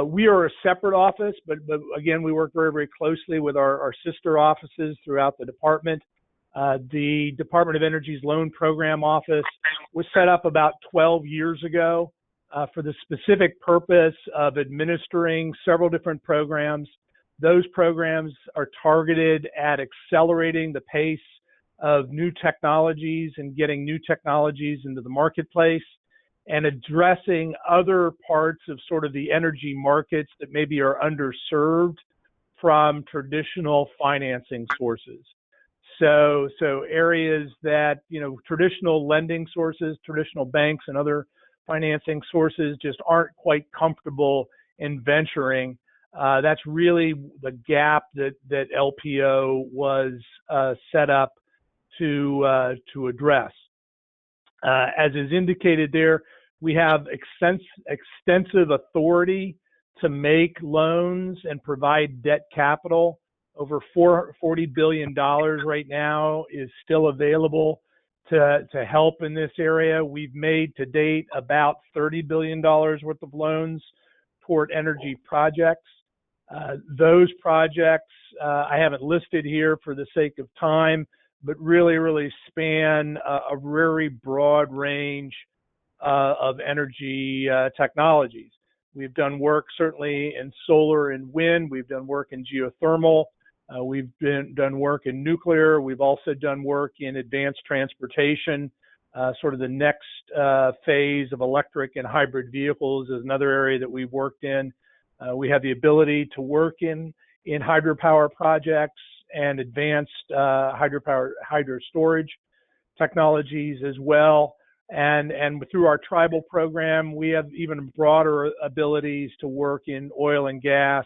We are a separate office, but again, we work very, very closely with our sister offices throughout the department. The Department of Energy's Loan Program Office was set up about 12 years ago for the specific purpose of administering several different programs. Those programs are targeted at accelerating the pace of new technologies and getting new technologies into the marketplace and addressing other parts of sort of the energy markets that maybe are underserved from traditional financing sources. So areas that, traditional lending sources, traditional banks and other financing sources just aren't quite comfortable in venturing. That's really the gap that LPO was set up to address. As is indicated there, we have extensive authority to make loans and provide debt capital. Over $40 billion right now is still available to help in this area. We've made to date about $30 billion worth of loans toward energy projects. Those projects I haven't listed here for the sake of time, but really span a very broad range of energy technologies. We've done work certainly in solar and wind. We've done work in geothermal. We've done work in nuclear. We've also done work in advanced transportation. Sort of the next phase of electric and hybrid vehicles is another area that we've worked in. We have the ability to work in hydropower projects and advanced hydro storage technologies as well. And through our tribal program, we have even broader abilities to work in oil and gas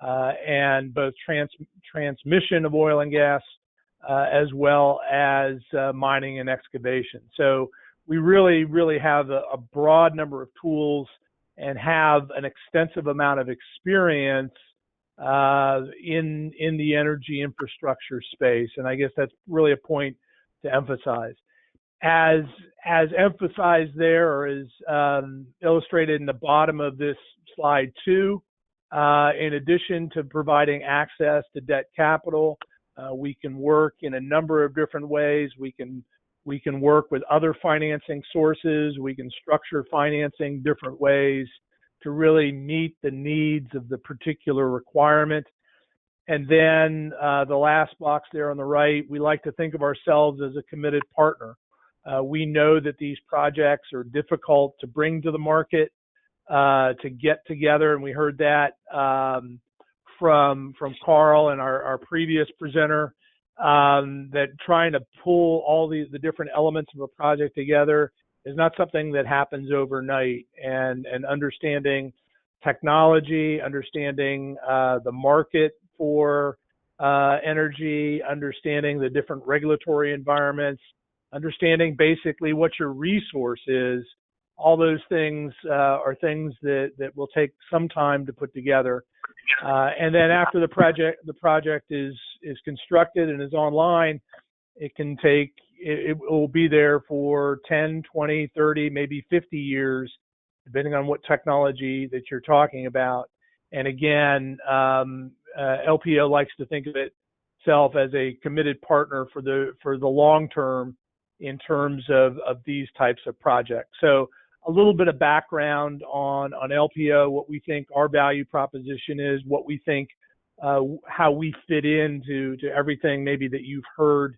and both transmission of oil and gas as well as mining and excavation. So we really have a broad number of tools and have an extensive amount of experience in the energy infrastructure space. And I guess that's really a point to emphasize. As emphasized there, or as illustrated in the bottom of this slide 2, in addition to providing access to debt capital, we can work in a number of different ways. We can work with other financing sources. We can structure financing different ways to really meet the needs of the particular requirement. And then the last box there on the right, we like to think of ourselves as a committed partner. We know that these projects are difficult to bring to the market, to get together, and we heard that from Carl and our previous presenter, that trying to pull all the different elements of a project together is not something that happens overnight. And understanding technology, understanding the market for energy, understanding the different regulatory environments, understanding basically what your resource is, all those things are things that will take some time to put together. And then after the project is constructed and is online, it will be there for 10, 20, 30, maybe 50 years, depending on what technology that you're talking about. And again, LPO likes to think of it itself as a committed partner for the long term in terms of these types of projects. So a little bit of background on LPO, what we think our value proposition is, what we think, how we fit into everything maybe that you've heard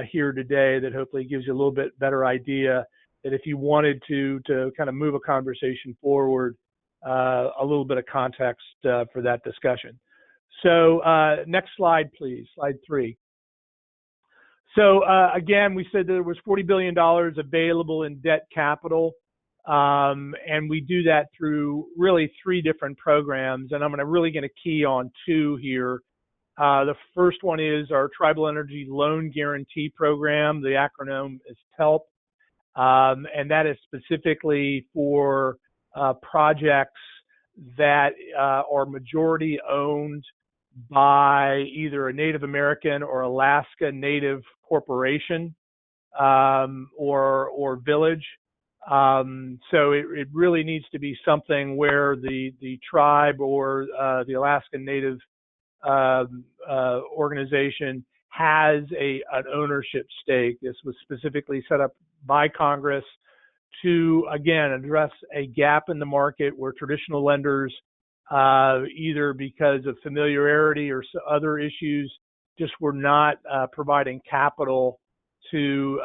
here today, that hopefully gives you a little bit better idea that if you wanted to kind of move a conversation forward, a little bit of context for that discussion. So next slide, please, slide 3. So again, we said there was $40 billion available in debt capital, and we do that through really 3 different programs, and I'm really going to key on 2 here. The first one is our Tribal Energy Loan Guarantee Program. The acronym is TELP, and that is specifically for projects that are majority owned by either a Native American or Alaska Native corporation or village. So it really needs to be something where the tribe or the Alaskan Native organization has an ownership stake. This was specifically set up by Congress to, again, address a gap in the market where traditional lenders, either because of familiarity or other issues, just were not providing capital to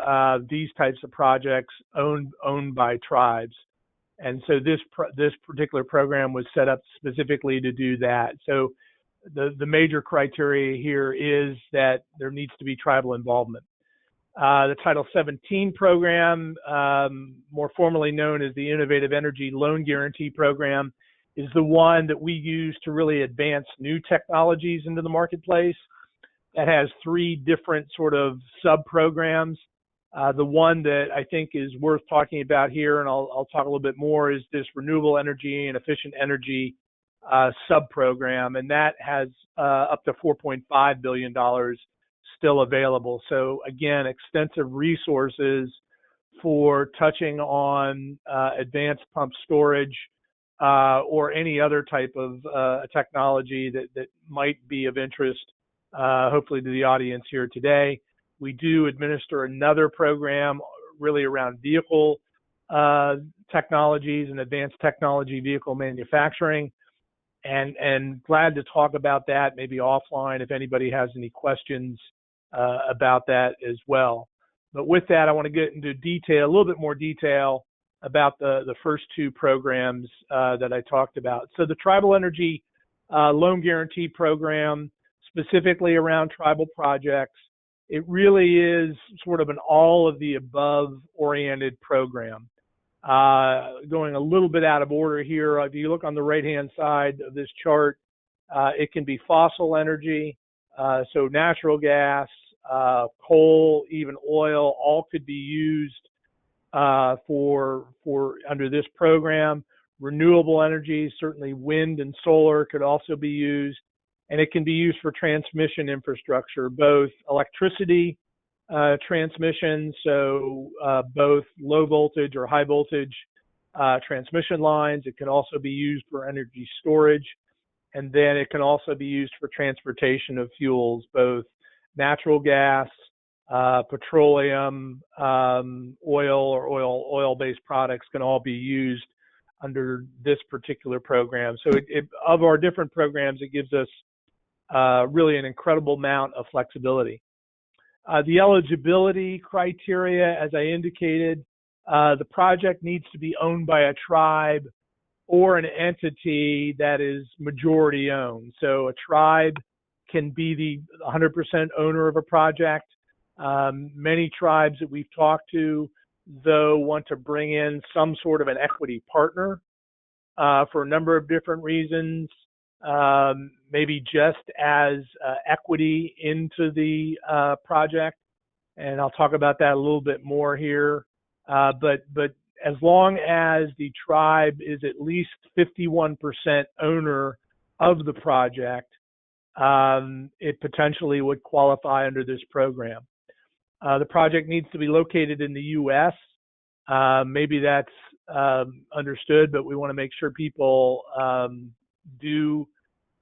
these types of projects owned by tribes. And so this particular program was set up specifically to do that. So the major criteria here is that there needs to be tribal involvement. The Title 17 program, more formally known as the Innovative Energy Loan Guarantee Program, is the one that we use to really advance new technologies into the marketplace. That has 3 different sort of sub-programs. The one that I think is worth talking about here, and I'll talk a little bit more, is this Renewable Energy and Efficient Energy sub-program, and that has up to $4.5 billion still available. So again, extensive resources for touching on advanced pump storage or any other type of technology that might be of interest, hopefully, to the audience here today. We do administer another program really around vehicle technologies and advanced technology vehicle manufacturing, and glad to talk about that maybe offline if anybody has any questions about that as well. But with that, I want to get into detail, a little bit more detail about the first 2 programs that I talked about. So the Tribal Energy Loan Guarantee Program, specifically around tribal projects, it really is sort of an all of the above oriented program. Going a little bit out of order here, if you look on the right-hand side of this chart, it can be fossil energy, so natural gas, coal, even oil, all could be used for under this program. Renewable energy, certainly wind and solar, could also be used, and it can be used for transmission infrastructure, both electricity transmission, so both low voltage or high voltage transmission lines. It can also be used for energy storage, and then it can also be used for transportation of fuels, both natural gas, petroleum, oil or oil-based products can all be used under this particular program. So of our different programs, it gives us really an incredible amount of flexibility. The eligibility criteria, as I indicated, the project needs to be owned by a tribe or an entity that is majority owned. So a tribe can be the 100% owner of a project. Many tribes that we've talked to, though, want to bring in some sort of an equity partner for a number of different reasons, maybe just as equity into the project. And I'll talk about that a little bit more here. But as long as the tribe is at least 51% owner of the project, it potentially would qualify under this program. The project needs to be located in the U.S. Maybe that's understood, but we want to make sure people do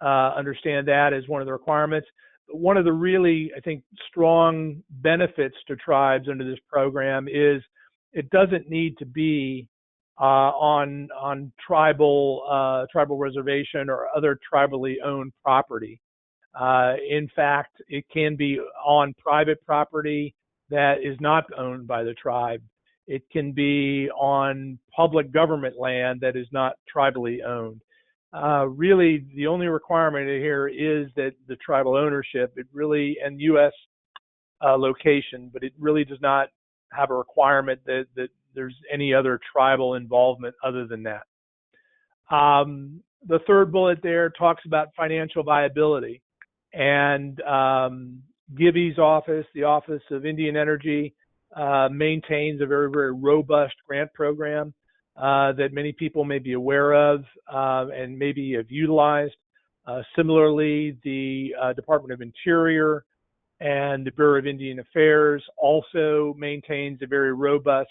understand that as one of the requirements. one of the really, I think, strong benefits to tribes under this program is it doesn't need to be on tribal reservation or other tribally owned property. In fact, it can be on private property that is not owned by the tribe. It can be on public government land that is not tribally owned. Really, the only requirement here is that the tribal ownership, it really, and U.S. Location, but it really does not have a requirement that there's any other tribal involvement other than that. The third bullet there talks about financial viability. And Gibby's office, the Office of Indian Energy, maintains a very, very robust grant program that many people may be aware of and maybe have utilized. Similarly, the Department of Interior and the Bureau of Indian Affairs also maintains a very robust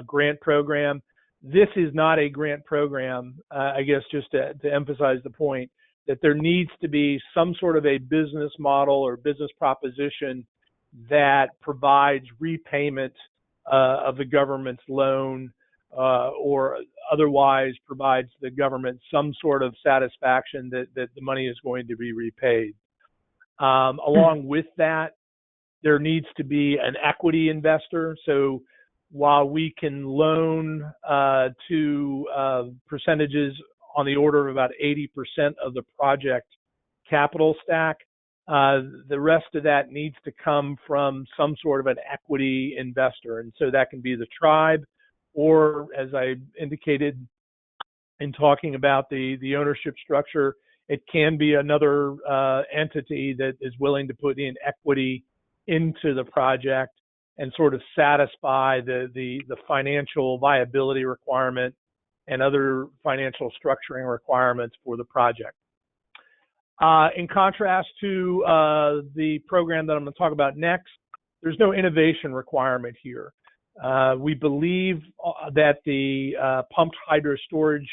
grant program. This is not a grant program, I guess, just to emphasize the point, that there needs to be some sort of a business model or business proposition that provides repayment of the government's loan or otherwise provides the government some sort of satisfaction that the money is going to be repaid. Along with that, there needs to be an equity investor. So while we can loan to percentages on the order of about 80% of the project capital stack, the rest of that needs to come from some sort of an equity investor. And so that can be the tribe, or as I indicated in talking about the ownership structure, it can be another entity that is willing to put in equity into the project and sort of satisfy the financial viability requirement and other financial structuring requirements for the project. In contrast to the program that I'm going to talk about next, there's no innovation requirement here. We believe that the pumped hydro storage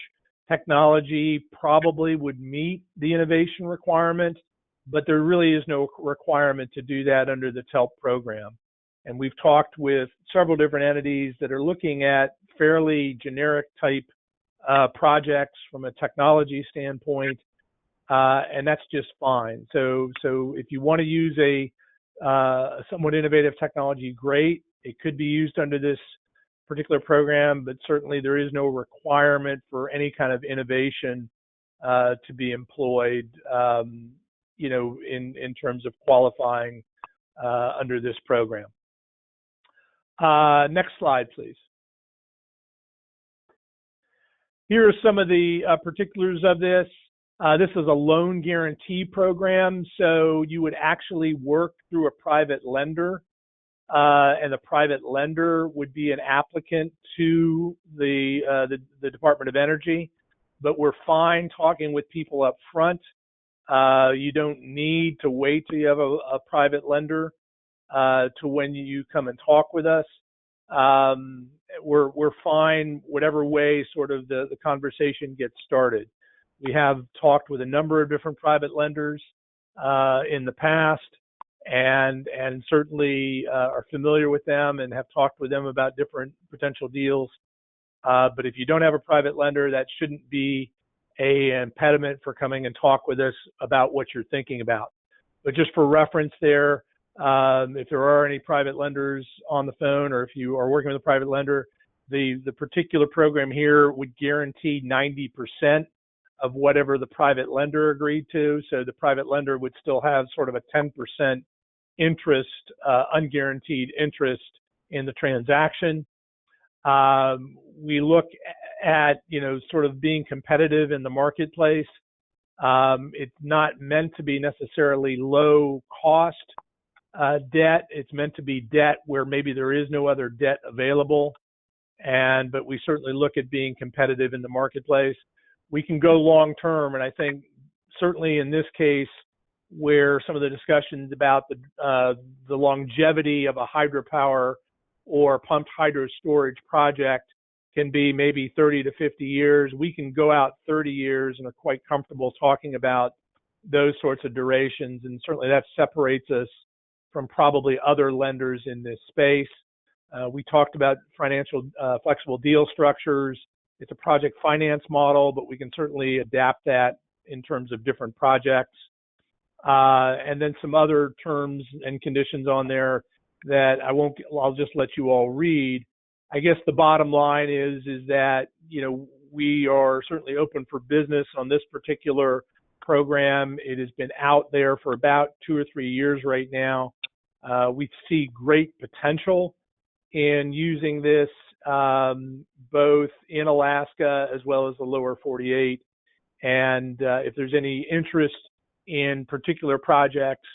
technology probably would meet the innovation requirement, but there really is no requirement to do that under the TELP program. And we've talked with several different entities that are looking at fairly generic type projects from a technology standpoint, and that's just fine. So if you want to use a somewhat innovative technology, great. It could be used under this particular program, but certainly there is no requirement for any kind of innovation to be employed, in terms of qualifying under this program. Next slide, please. Here are some of the particulars of this. This is a loan guarantee program, so you would actually work through a private lender, and the private lender would be an applicant to the Department of Energy. But we're fine talking with people up front. You don't need to wait till you have a private lender to when you come and talk with us. We're fine whatever way sort of the conversation gets started. We have talked with a number of different private lenders in the past, and certainly are familiar with them and have talked with them about different potential deals. But if you don't have a private lender, that shouldn't be an impediment for coming and talk with us about what you're thinking about. But just for reference there, if there are any private lenders on the phone, or if you are working with a private lender, the particular program here would guarantee 90% of whatever the private lender agreed to. So the private lender would still have sort of a 10% interest, unguaranteed interest in the transaction. We look at, sort of being competitive in the marketplace. It's not meant to be necessarily low cost debt. It's meant to be debt where maybe there is no other debt available. But we certainly look at being competitive in the marketplace. We can go long term, and I think certainly in this case, where some of the discussions about the longevity of a hydropower or pumped hydro storage project can be maybe 30 to 50 years. We can go out 30 years and are quite comfortable talking about those sorts of durations. And certainly that separates us from probably other lenders in this space. We talked about financial flexible deal structures. It's a project finance model, but we can certainly adapt that in terms of different projects. And then some other terms and conditions on there that I'll just let you all read. I guess the bottom line is that, we are certainly open for business on this particular program. It has been out there for about 2 or 3 years right now. We see great potential in using this both in Alaska as well as the lower 48. And if there's any interest in particular projects,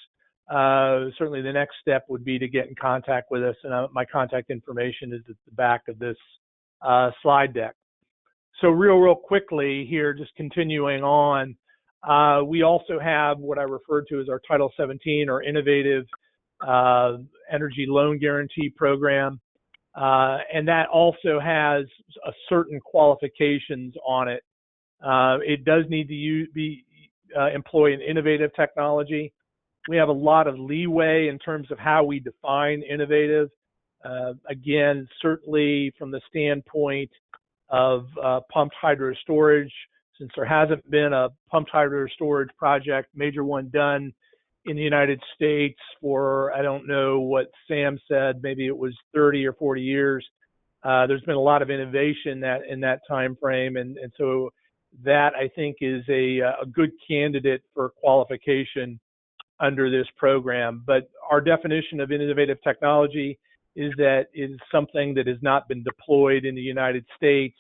certainly the next step would be to get in contact with us. And my contact information is at the back of this slide deck. So real quickly here, just continuing on, we also have what I referred to as our Title 17 or Innovative Energy Loan Guarantee Program. And that also has a certain qualifications on it. It does need to employ an innovative technology. We have a lot of leeway in terms of how we define innovative. Again, certainly from the standpoint of pumped hydro storage, since there hasn't been a pumped hydro storage project, major one done in the United States for, I don't know what Sam said, maybe it was 30 or 40 years. There's been a lot of innovation in that time frame, and so that I think is a good candidate for qualification under this program. But our definition of innovative technology is that it is something that has not been deployed in the United States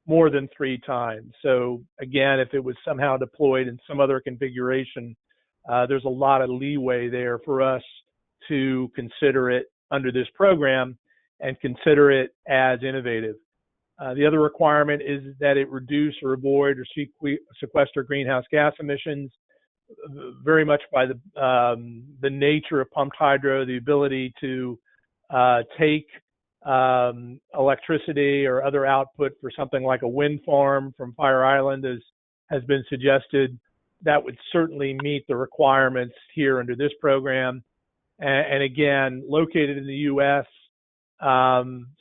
more than 3 times. So again, if it was somehow deployed in some other configuration, there's a lot of leeway there for us to consider it under this program and consider it as innovative. The other requirement is that it reduce or avoid or sequester greenhouse gas emissions, very much by the nature of pumped hydro, the ability to take electricity or other output for something like a wind farm from Fire Island, as has been suggested. That would certainly meet the requirements here under this program. And again, located in the U.S.,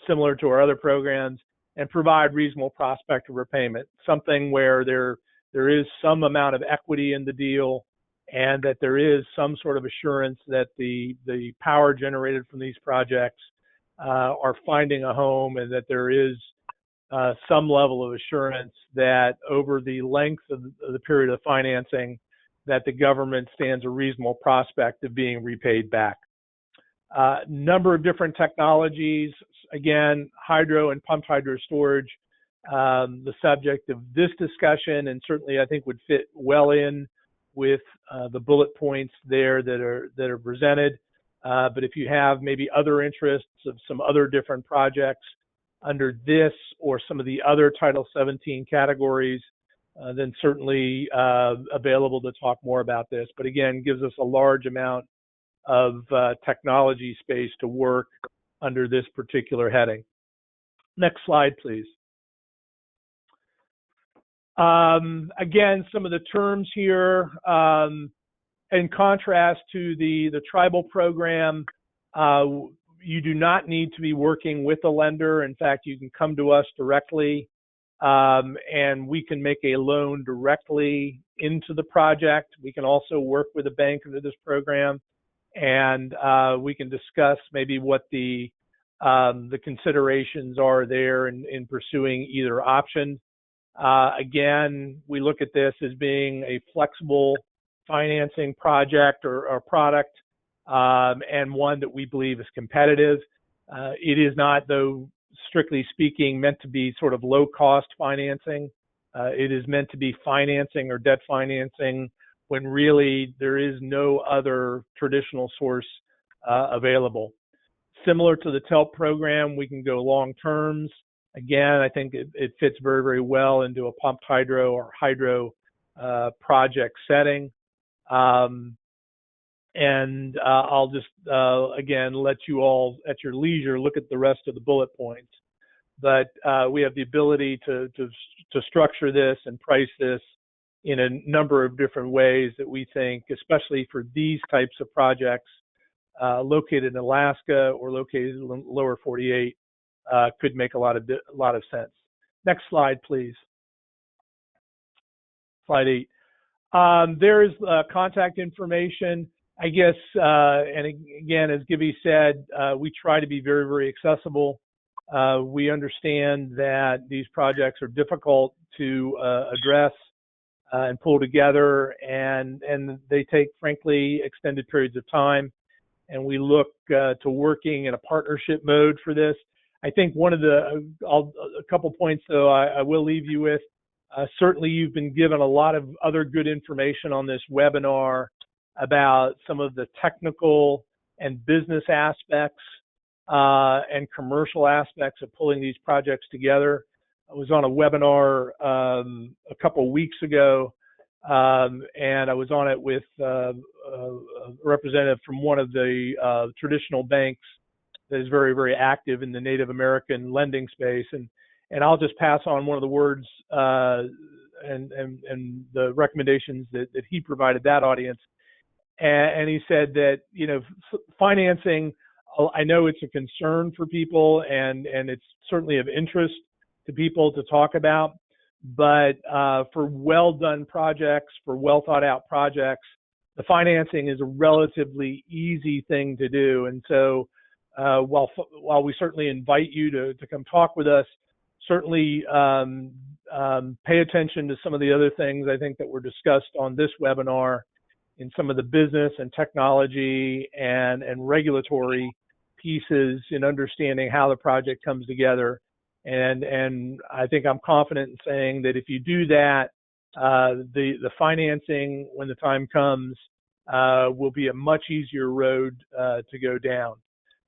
similar to our other programs, and provide reasonable prospect of repayment, something where there is some amount of equity in the deal and that there is some sort of assurance that the power generated from these projects are finding a home, and that there is some level of assurance that over the length of the period of financing that the government stands a reasonable prospect of being repaid back. Number of different technologies, again, hydro and pumped hydro storage, the subject of this discussion, and certainly I think would fit well in with the bullet points there that are presented. But if you have maybe other interests of some other different projects under this or some of the other Title 17 categories, then certainly available to talk more about this. But again, gives us a large amount of technology space to work under this particular heading. Next slide, please. Again, some of the terms here, in contrast to the tribal program, you do not need to be working with a lender. In fact, you can come to us directly, and we can make a loan directly into the project. We can also work with a bank under this program, and we can discuss maybe what the considerations are there in pursuing either option. Again, we look at this as being a flexible financing project or product, and one that we believe is competitive. It is not, though, strictly speaking, meant to be sort of low-cost financing. It is meant to be financing or debt financing when really there is no other traditional source available. Similar to the TELP program, we can go long terms. Again, I think it fits very, very well into a pumped hydro or hydro project setting. And I'll just, again, let you all at your leisure look at the rest of the bullet points. But we have the ability to structure this and price this in a number of different ways that we think, especially for these types of projects located in Alaska or located in the lower 48, could make a lot of sense. Next slide, please. Slide 8. There's contact information. I guess, and again, as Gibby said, we try to be very, very accessible. We understand that these projects are difficult to address and pull together, and they take, frankly, extended periods of time. And we look to working in a partnership mode for this. I think one of a couple points, though, I will leave you with. Certainly, you've been given a lot of other good information on this webinar about some of the technical and business aspects and commercial aspects of pulling these projects together. I was on a webinar a couple of weeks ago, and I was on it with a representative from one of the traditional banks that is very, very active in the Native American lending space. And I'll just pass on one of the words and the recommendations that he provided that audience. And he said that, you know, financing, I know it's a concern for people, and it's certainly of interest to people to talk about, but for well-done projects, for well-thought-out projects, the financing is a relatively easy thing to do. And so while we certainly invite you to come talk with us, certainly pay attention to some of the other things I think that were discussed on this webinar in some of the business and technology and regulatory pieces in understanding how the project comes together. And I think I'm confident in saying that if you do that, the financing, when the time comes, will be a much easier road to go down.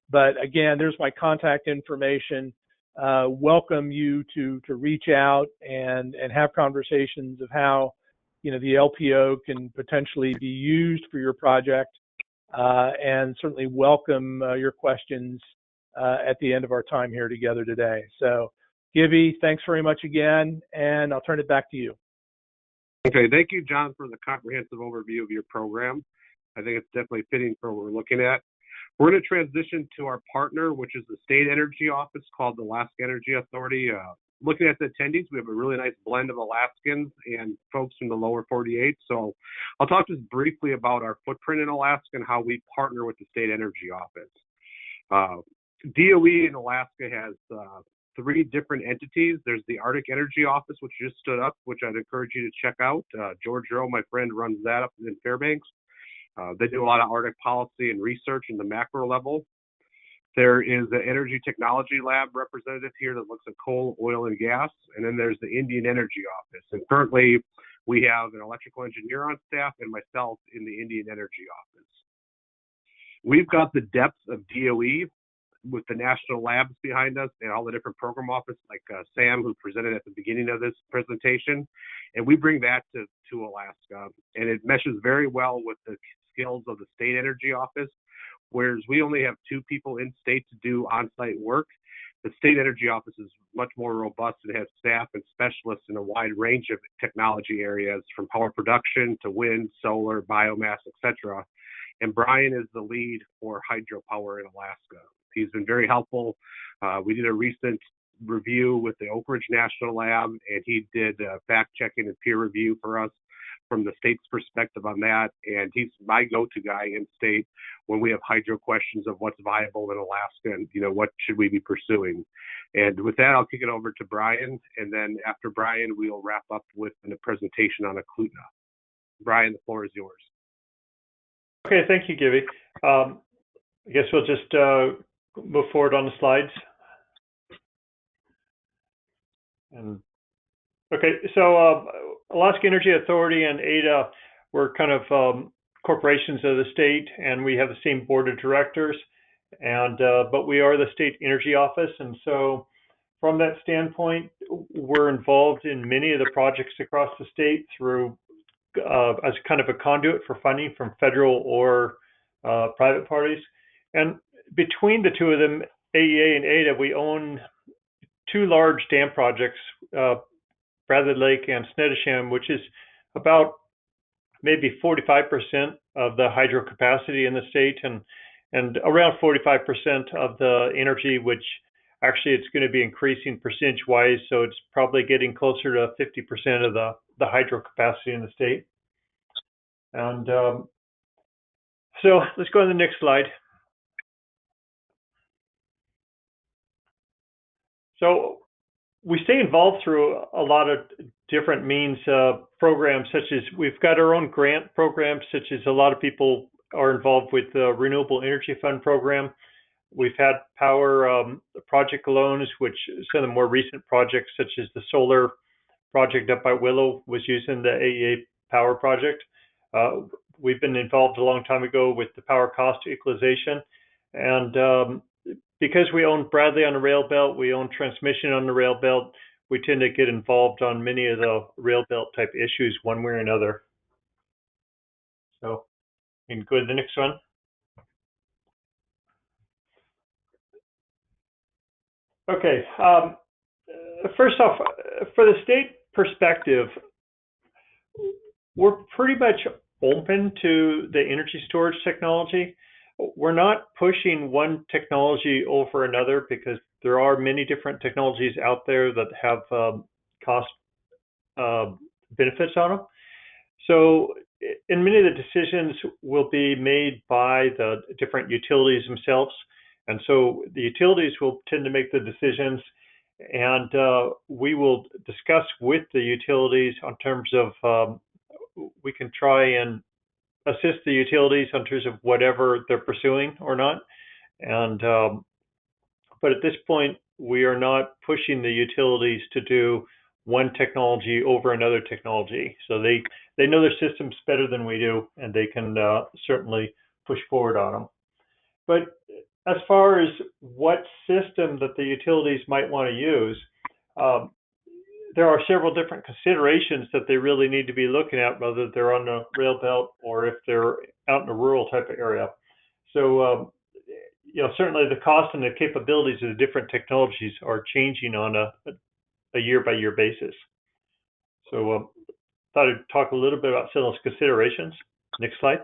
But again, there's my contact information. Welcome you to reach out and have conversations of how, you know, the LPO can potentially be used for your project, and certainly welcome your questions at the end of our time here together today. So, Gibby, thanks very much again, and I'll turn it back to you. Okay, thank you, John, for the comprehensive overview of your program. I think it's definitely fitting for what we're looking at. We're going to transition to our partner, which is the state energy office called the Alaska Energy Authority. Looking at the attendees, we have a really nice blend of Alaskans and folks from the lower 48. So I'll talk just briefly about our footprint in Alaska and how we partner with the state energy office. DOE in Alaska has 3 different entities. There's the Arctic Energy Office, which just stood up, which I'd encourage you to check out. George Rowe, my friend, runs that up in Fairbanks. They do a lot of Arctic policy and research in the macro level. There is the Energy Technology Lab representative here that looks at coal, oil, and gas. And then there's the Indian Energy Office. And currently, we have an electrical engineer on staff and myself in the Indian Energy Office. We've got the depth of DOE with the national labs behind us and all the different program offices like Sam, who presented at the beginning of this presentation. And we bring that to Alaska. And it meshes very well with the skills of the state energy office. Whereas we only have 2 people in state to do on-site work, the state energy office is much more robust and has staff and specialists in a wide range of technology areas, from power production to wind, solar, biomass, etc. And Brian is the lead for hydropower in Alaska. He's been very helpful. We did a recent review with the Oak Ridge National Lab, and he did fact-checking and peer review for us from the state's perspective on that. And he's my go-to guy in state when we have hydro questions of what's viable in Alaska and, you know, what should we be pursuing. And with that, I'll kick it over to Brian. And then after Brian, we'll wrap up with a presentation on Eclutna. Brian, the floor is yours. Okay, thank you, Gibby. I guess we'll just move forward on the slides. And okay, so Alaska Energy Authority and ADA, we're kind of corporations of the state, and we have the same board of directors. And but we are the state energy office, and so from that standpoint, we're involved in many of the projects across the state through as kind of a conduit for funding from federal or private parties. And between the 2 of them, AEA and ADA, we own 2 large dam projects, Bradley Lake and Snettisham, which is about maybe 45% of the hydro capacity in the state, and around 45% of the energy, which actually it's going to be increasing percentage-wise, so it's probably getting closer to 50% of the hydro capacity in the state. And so let's go to the next slide. So we stay involved through a lot of different means, programs, such as we've got our own grant programs, such as a lot of people are involved with the Renewable Energy Fund program. We've had power project loans, which some of the more recent projects, such as the solar project up by Willow, was using the AEA Power project. We've been involved a long time ago with the power cost equalization. And because we own Bradley on the rail belt, we own transmission on the rail belt, we tend to get involved on many of the rail belt type issues one way or another. So we can go to the next one. Okay, first off, for the state perspective, we're pretty much open to the energy storage technology. We're not pushing one technology over another because there are many different technologies out there that have cost benefits on them. So and many of the decisions will be made by the different utilities themselves. And so the utilities will tend to make the decisions, and we will discuss with the utilities in terms of we can try and assist the utilities in terms of whatever they're pursuing or not. And but at this point, we are not pushing the utilities to do one technology over another technology. So they know their systems better than we do, and they can certainly push forward on them. But as far as what system that the utilities might want to use, there are several different considerations that they really need to be looking at, whether they're on the rail belt or if they're out in a rural type of area. So, certainly the cost and the capabilities of the different technologies are changing on a year-by-year basis. So, thought I'd talk a little bit about some of those considerations. Next slide.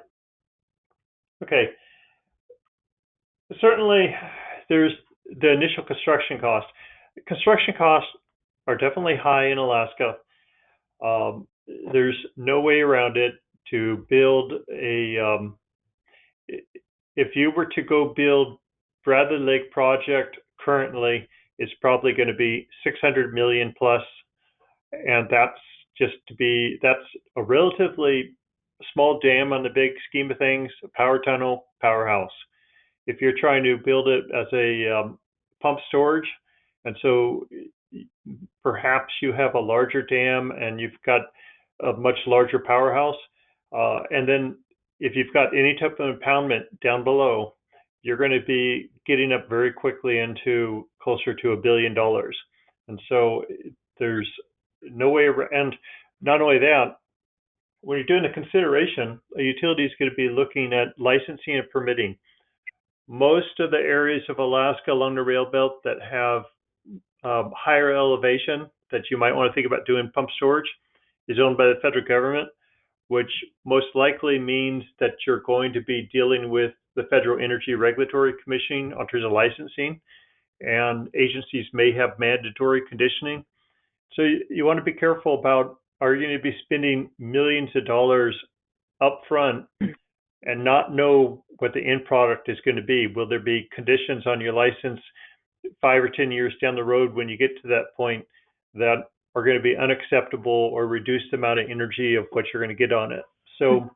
Okay. Certainly, there's the initial construction cost. Construction costs are definitely high in Alaska. There's no way around it to build a, if you were to go build Bradley Lake project currently, it's probably going to be 600 million plus. And that's a relatively small dam on the big scheme of things, a power tunnel, powerhouse. If you're trying to build it as a pump storage, and so perhaps you have a larger dam and you've got a much larger powerhouse, and then if you've got any type of impoundment down below, you're going to be getting up very quickly into closer to $1 billion. And so there's no way around. And not only that, when you're doing the consideration, a utility is going to be looking at licensing and permitting. Most of the areas of Alaska along the rail belt that have higher elevation that you might want to think about doing pump storage is owned by the federal government, which most likely means that you're going to be dealing with the Federal Energy Regulatory Commission in terms of licensing, and agencies may have mandatory conditioning. So you want to be careful about, are you going to be spending millions of dollars up front and not know what the end product is going to be? Will there be conditions on your license 5 or 10 years down the road when you get to that point that are going to be unacceptable or reduce the amount of energy of what you're going to get on it? So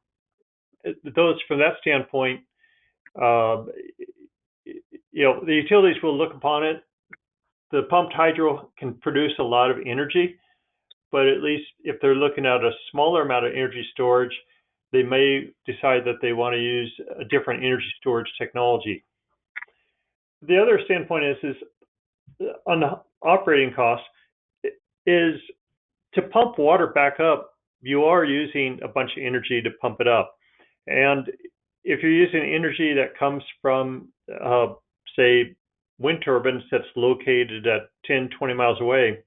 those, from that standpoint, the utilities will look upon it. The pumped hydro can produce a lot of energy, but at least if they're looking at a smaller amount of energy storage, they may decide that they want to use a different energy storage technology. The other standpoint is on the operating costs, is to pump water back up, you are using a bunch of energy to pump it up. And if you're using energy that comes from, say, wind turbines that's located at 10, 20 miles away,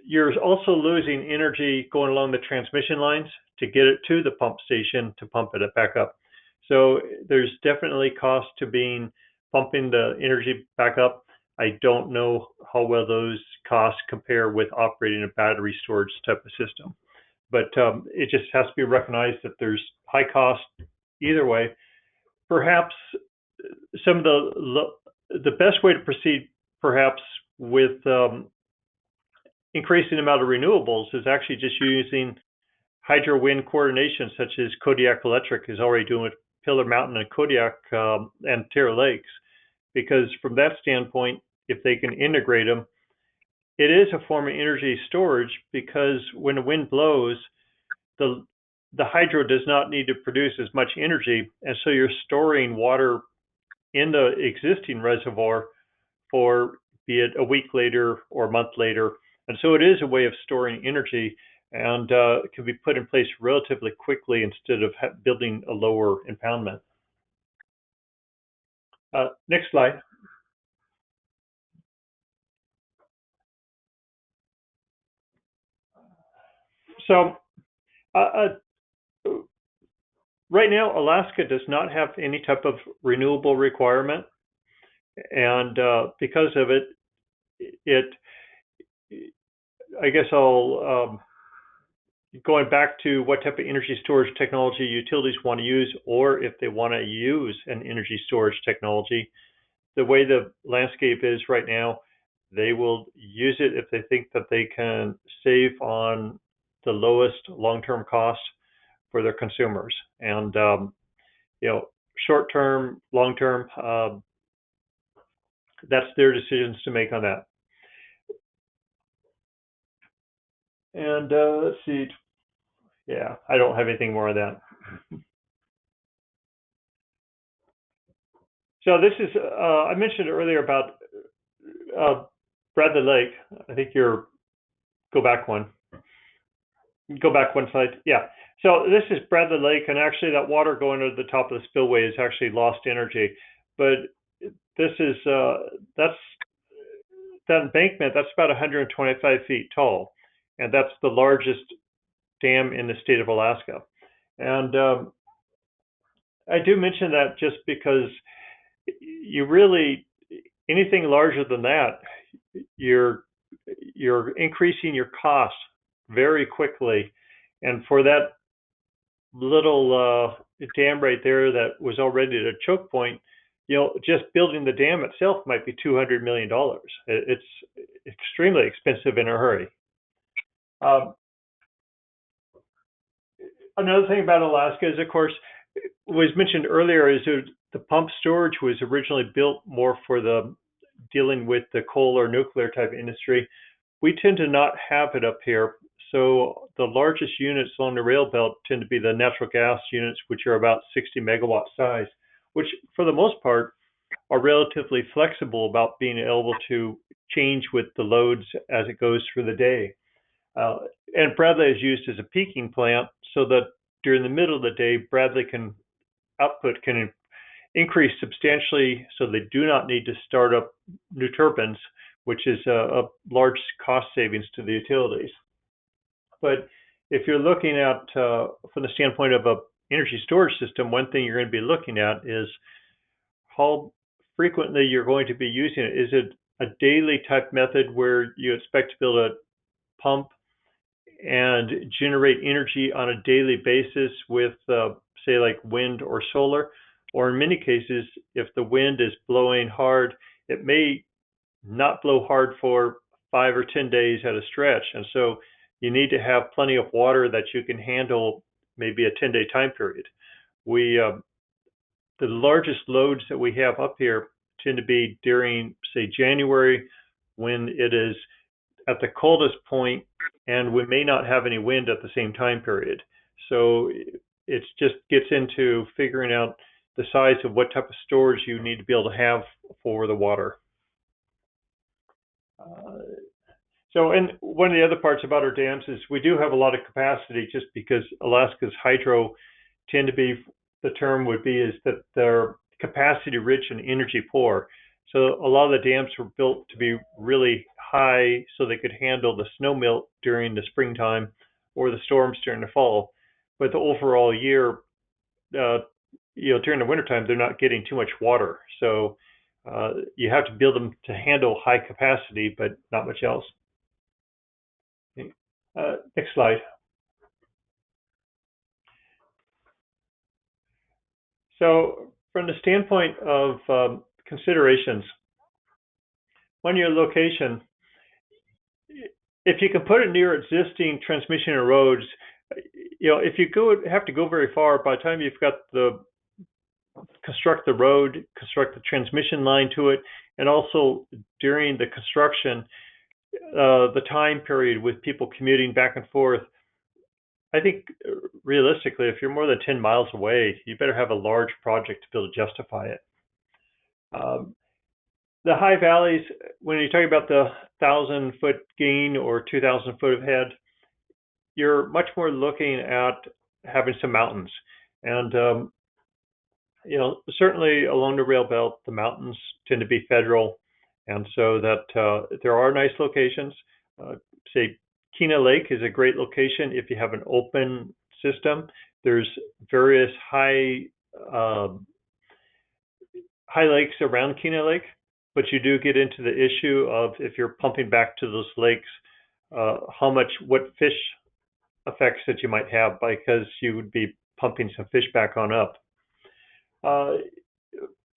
you're also losing energy going along the transmission lines to get it to the pump station to pump it back up. So there's definitely cost to pumping the energy back up. I don't know how well those costs compare with operating a battery storage type of system, but it just has to be recognized that there's high cost either way. Perhaps some of the best way to proceed, perhaps with increasing the amount of renewables, is actually just using hydro wind coordination, such as Kodiak Electric is already doing with Pillar Mountain and Kodiak and Terra Lakes. Because from that standpoint, if they can integrate them, it is a form of energy storage, because when the wind blows, the hydro does not need to produce as much energy, and so you're storing water in the existing reservoir for, be it a week later or a month later. And so it is a way of storing energy, and it can be put in place relatively quickly instead of building a lower impoundment. Next slide. So right now, Alaska does not have any type of renewable requirement, and because of it, I guess I'll going back to what type of energy storage technology utilities want to use, or if they want to use an energy storage technology. The way the landscape is right now, they will use it if they think that they can save on the lowest long-term cost for their consumers. And short-term, long-term, that's their decisions to make on that. And let's see. Yeah, I don't have anything more on that. So this is, I mentioned earlier about Bradley Lake. I think go back one slide. Yeah. So this is Bradley Lake, and actually that water going to the top of the spillway is actually lost energy. But this is, that embankment, that's about 125 feet tall. And that's the largest dam in the state of Alaska. And I do mention that just because you really, anything larger than that, you're increasing your costs very quickly. And for that little dam right there that was already at a choke point, just building the dam itself might be $200 million. It's extremely expensive in a hurry. Another thing about Alaska is, of course, was mentioned earlier, is that the pump storage was originally built more for the dealing with the coal or nuclear type industry. We tend to not have it up here. So the largest units along the rail belt tend to be the natural gas units, which are about 60 megawatt size, which for the most part are relatively flexible about being able to change with the loads as it goes through the day. And Bradley is used as a peaking plant, so that during the middle of the day, Bradley output can increase substantially, so they do not need to start up new turbines, which is a large cost savings to the utilities. But if you're looking at, from the standpoint of an energy storage system, one thing you're going to be looking at is how frequently you're going to be using it. Is it a daily type method where you expect to be able to pump and generate energy on a daily basis with, say, like wind or solar? Or in many cases, if the wind is blowing hard, it may not blow hard for 5 or 10 days at a stretch. And so you need to have plenty of water that you can handle maybe a 10-day time period. The largest loads that we have up here tend to be during, say, January, when it is at the coldest point, and we may not have any wind at the same time period. So it just gets into figuring out the size of what type of storage you need to be able to have for the water. And one of the other parts about our dams is we do have a lot of capacity, just because Alaska's hydro tend to be, the term would be, is that they're capacity rich and energy poor. So a lot of the dams were built to be really high so they could handle the snow melt during the springtime or the storms during the fall. But the overall year, during the wintertime, they're not getting too much water. So you have to build them to handle high capacity, but not much else. Next slide. So from the standpoint of considerations, on your location, if you can put it near existing transmission and roads, if you have to go very far, by the time you've got construct the road, construct the transmission line to it, and also during the construction, the time period with people commuting back and forth, I think realistically, if you're more than 10 miles away, you better have a large project to be able to justify it. The high valleys, when you're talking about the 1,000-foot gain or 2,000 foot of head, you're much more looking at having some mountains. And, certainly along the rail belt, the mountains tend to be federal. And so that there are nice locations. Say, Kena Lake is a great location if you have an open system. There's various high lakes around Kena Lake, but you do get into the issue of if you're pumping back to those lakes, what fish effects that you might have, because you would be pumping some fish back on up.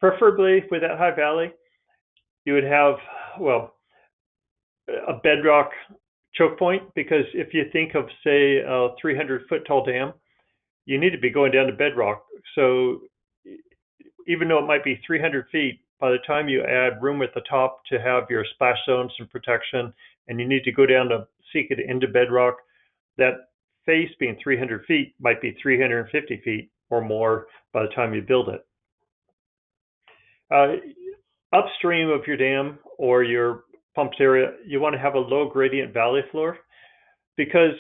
Preferably with that high valley, you would have, a bedrock choke point, because if you think of, say, a 300-foot tall dam, you need to be going down to bedrock. So even though it might be 300 feet, by the time you add room at the top to have your splash zones and protection, and you need to go down to seek it into bedrock, that face being 300 feet might be 350 feet or more by the time you build it. Upstream of your dam or your pumped area, you want to have a low gradient valley floor, because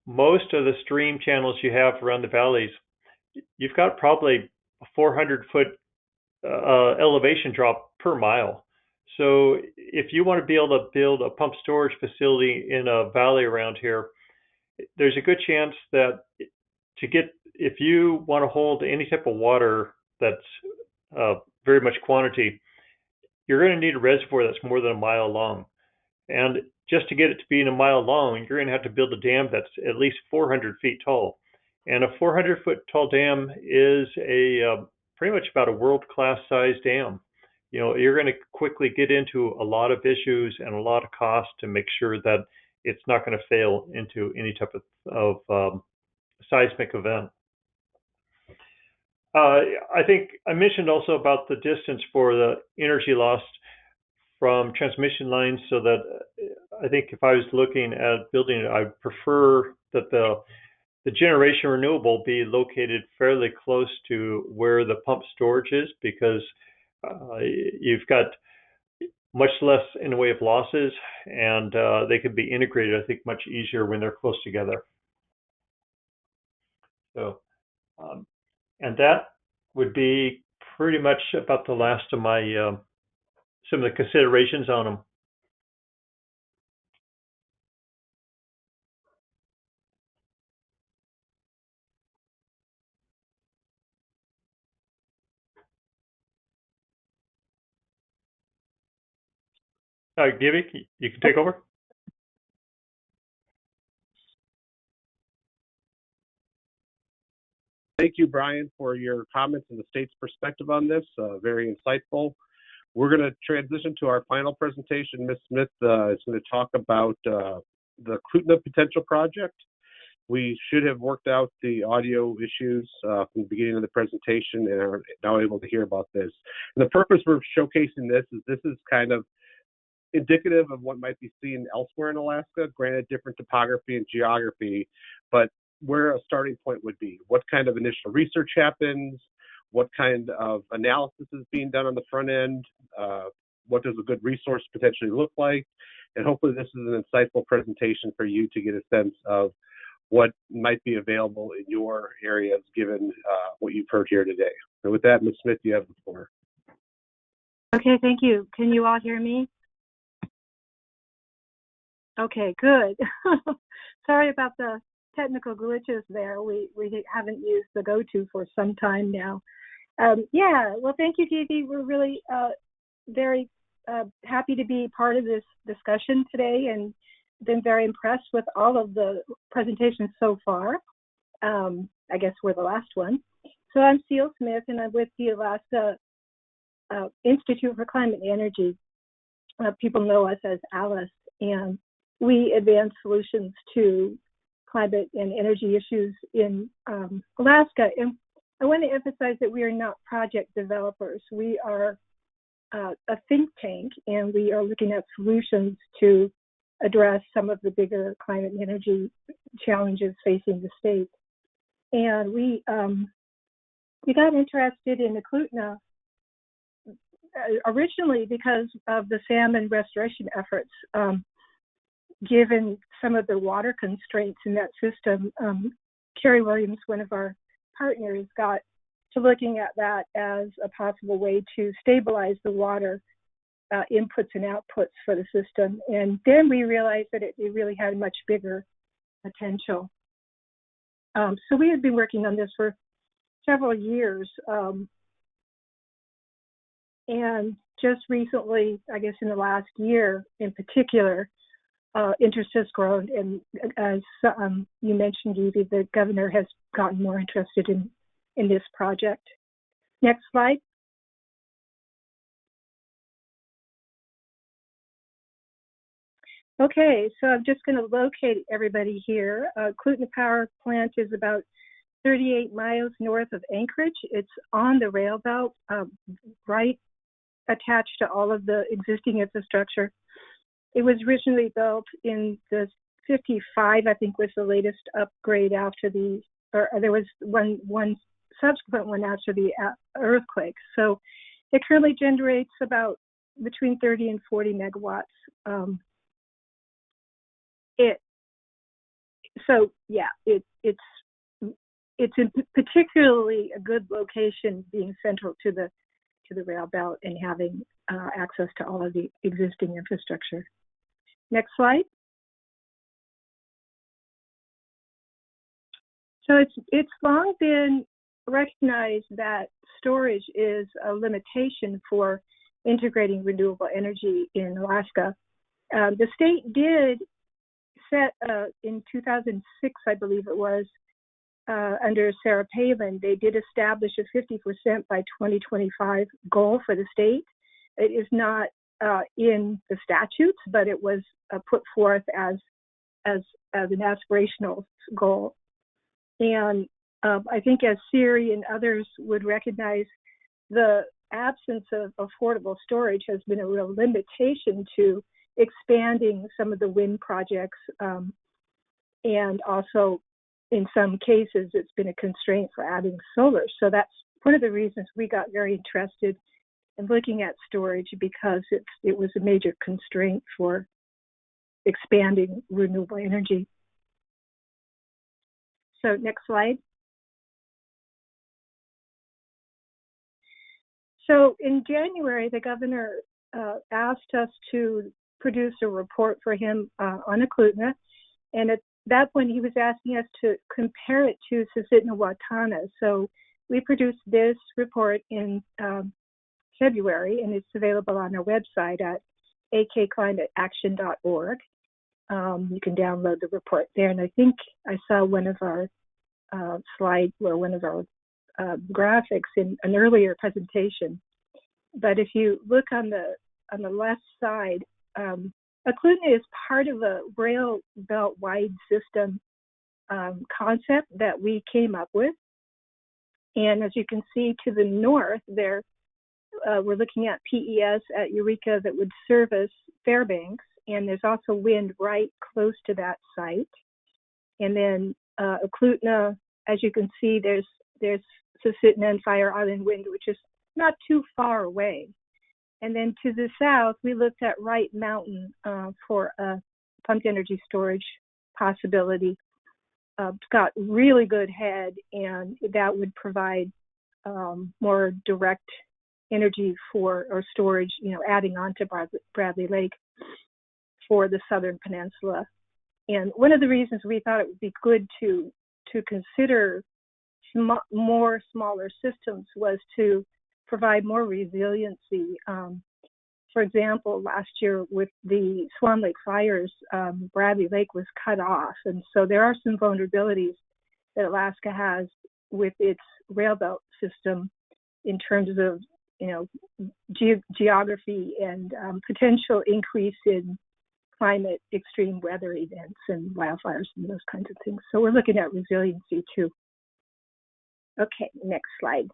most of the stream channels you have around the valleys, you've got probably a 400-foot elevation drop per mile. So if you want to be able to build a pump storage facility in a valley around here, there's a good chance that if you want to hold any type of water that's very much quantity, you're going to need a reservoir that's more than a mile long. And just to get it to being a mile long, you're going to have to build a dam that's at least 400 feet tall. And a 400-foot tall dam is pretty much about a world-class size dam. You're going to quickly get into a lot of issues and a lot of cost to make sure that it's not going to fail into any type of seismic event. I think I mentioned also about the distance for the energy lost from transmission lines, so that I think if I was looking at building it, I'd prefer that the generation renewable be located fairly close to where the pump storage is, because you've got much less in the way of losses, and they can be integrated, I think, much easier when they're close together. So, and that would be pretty much about the last of my some of the considerations on them. Gibby, you can take over. Thank you, Brian, for your comments and the state's perspective on this. Very insightful. We're going to transition to our final presentation. Ms. Smith is going to talk about the Eclutna potential project. We should have worked out the audio issues from the beginning of the presentation and are now able to hear about this. And the purpose we're showcasing this is kind of indicative of what might be seen elsewhere in Alaska, granted different topography and geography, but where a starting point would be. What kind of initial research happens? What kind of analysis is being done on the front end? What does a good resource potentially look like? And hopefully this is an insightful presentation for you to get a sense of what might be available in your areas given what you've heard here today. So with that, Ms. Smith, you have the floor. Okay, thank you. Can you all hear me? Okay, good. Sorry about the technical glitches there. We haven't used the go-to for some time now. Yeah, well, thank you, Dee. We're really very happy to be part of this discussion today and been very impressed with all of the presentations so far. I guess we're the last one. So I'm Seal Smith, and I'm with the Alaska Institute for Climate and Energy. People know us as ALICE, and we advance solutions to climate and energy issues in Alaska. And I want to emphasize that we are not project developers. We are a think tank, and we are looking at solutions to address some of the bigger climate and energy challenges facing the state. And we got interested in Eclutna originally because of the salmon restoration efforts. Given some of the water constraints in that system, Carey Williams, one of our partners, got to looking at that as a possible way to stabilize the water inputs and outputs for the system. And then we realized that it really had much bigger potential. So we had been working on this for several years. And just recently, I guess in the last year in particular, interest has grown. And as you mentioned, Evie, the governor has gotten more interested in this project. Next slide. Okay, so I'm just going to locate everybody here. Eclutna Power Plant is about 38 miles north of Anchorage. It's on the rail belt, right attached to all of the existing infrastructure. It was originally built in the 55, I think was the latest upgrade after there was one subsequent one after the earthquake. So it currently generates about between 30 and 40 megawatts. It's particularly a good location, being central to the rail belt and having access to all of the existing infrastructure. Next slide. So it's long been recognized that storage is a limitation for integrating renewable energy in Alaska. The state did set in 2006, I believe it was, under Sarah Palin, they did establish a 50% by 2025 goal for the state. It is not in the statutes, but it was put forth as an aspirational goal. And I think as Siri and others would recognize, the absence of affordable storage has been a real limitation to expanding some of the wind projects, and also in some cases it's been a constraint for adding solar. So that's one of the reasons we got very interested in looking at storage, because it was a major constraint for expanding renewable energy. So next slide. So in January, the governor asked us to produce a report for him on Eclutna, and at that point he was asking us to compare it to Susitna-Watana. So we produced this report in February, and it's available on our website at akclimateaction.org. You can download the report there, and I think I saw one of our slides or one of our graphics in an earlier presentation. But if you look on the left side, Eclutna is part of a rail belt wide system concept that we came up with. And as you can see to the north there, we're looking at PES at Eureka that would service Fairbanks, and there's also wind right close to that site. And then Eclutna, as you can see, there's Susitna and Fire Island Wind, which is not too far away. And then to the south, we looked at Wright Mountain for a pumped energy storage possibility. It's got really good head, and that would provide more direct energy for, or storage, adding on to Bradley Lake for the Southern Peninsula. And one of the reasons we thought it would be good to consider more smaller systems was to provide more resiliency. For example, last year with the Swan Lake fires, Bradley Lake was cut off. And so there are some vulnerabilities that Alaska has with its rail belt system in terms of, geography and potential increase in climate extreme weather events and wildfires and those kinds of things. So we're looking at resiliency too. Okay, next slide.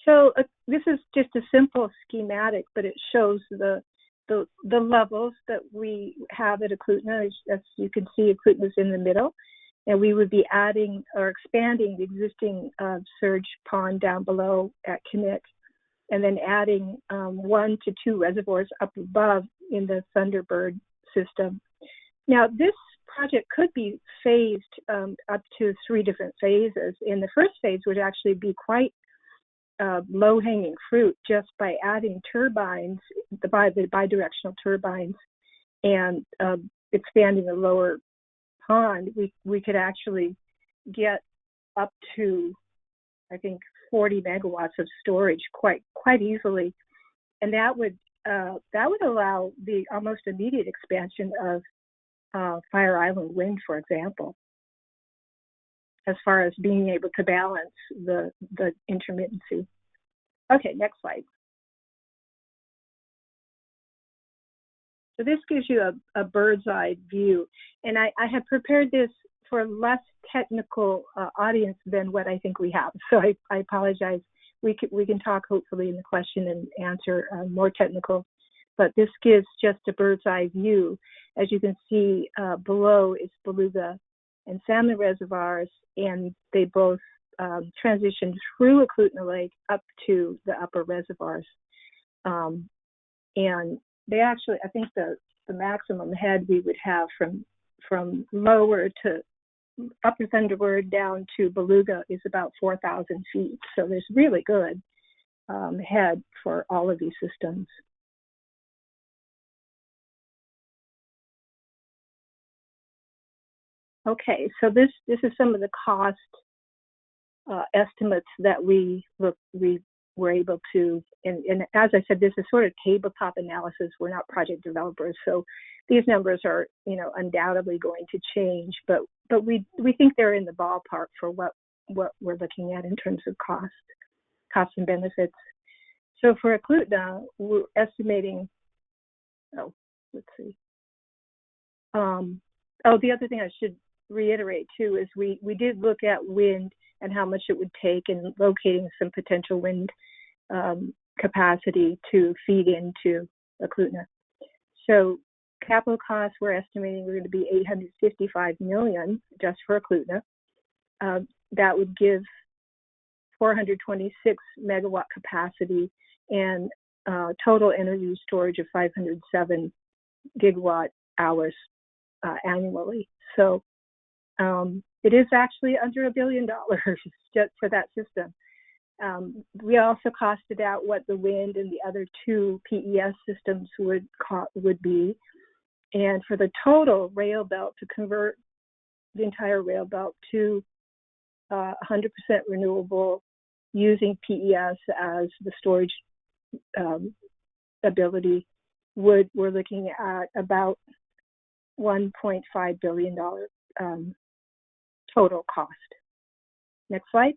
So this is just a simple schematic, but it shows the levels that we have at Eclutna. As you can see, Eclutna is in the middle, and we would be adding or expanding the existing surge pond down below at Knik, and then adding 1 to 2 reservoirs up above in the Thunderbird system. Now, this project could be phased up to 3 different phases. And the first phase would actually be quite low-hanging fruit just by adding turbines, the bidirectional turbines, and expanding the lower pond. We could actually get up to, I think, 40 megawatts of storage quite easily, and that would allow the almost immediate expansion of Fire Island wind, for example, as far as being able to balance the intermittency. Okay, next slide. So this gives you a bird's eye view, and I have prepared this for a less technical audience than what I think we have. So I apologize. We can talk hopefully in the question and answer more technical, but this gives just a bird's eye view. As you can see, below is Beluga and Salmon reservoirs, and they both transition through Eclutna Lake up to the upper reservoirs. And they actually, I think the maximum head we would have from lower to upper Thunderbird down to Beluga is about 4,000 feet. So there's really good head for all of these systems. Okay, so this is some of the cost estimates that we were able to, and as I said, this is sort of tabletop analysis. We're not project developers, so these numbers are, undoubtedly going to change, but we think they're in the ballpark for what we're looking at in terms of costs and benefits. So for Eclutna, we're estimating, let's see. The other thing I should reiterate too is we did look at wind and how much it would take in locating some potential wind capacity to feed into Eclutna. So capital costs, we're estimating we're going to be $855 million just for Eclutna. That would give 426 megawatt capacity and total energy storage of 507 gigawatt hours annually. So it is actually under $1 billion just for that system. We also costed out what the wind and the other 2 PES systems would be. And for the total rail belt, to convert the entire rail belt to 100% renewable using PES as the storage ability, we're looking at about $1.5 billion total cost. Next slide.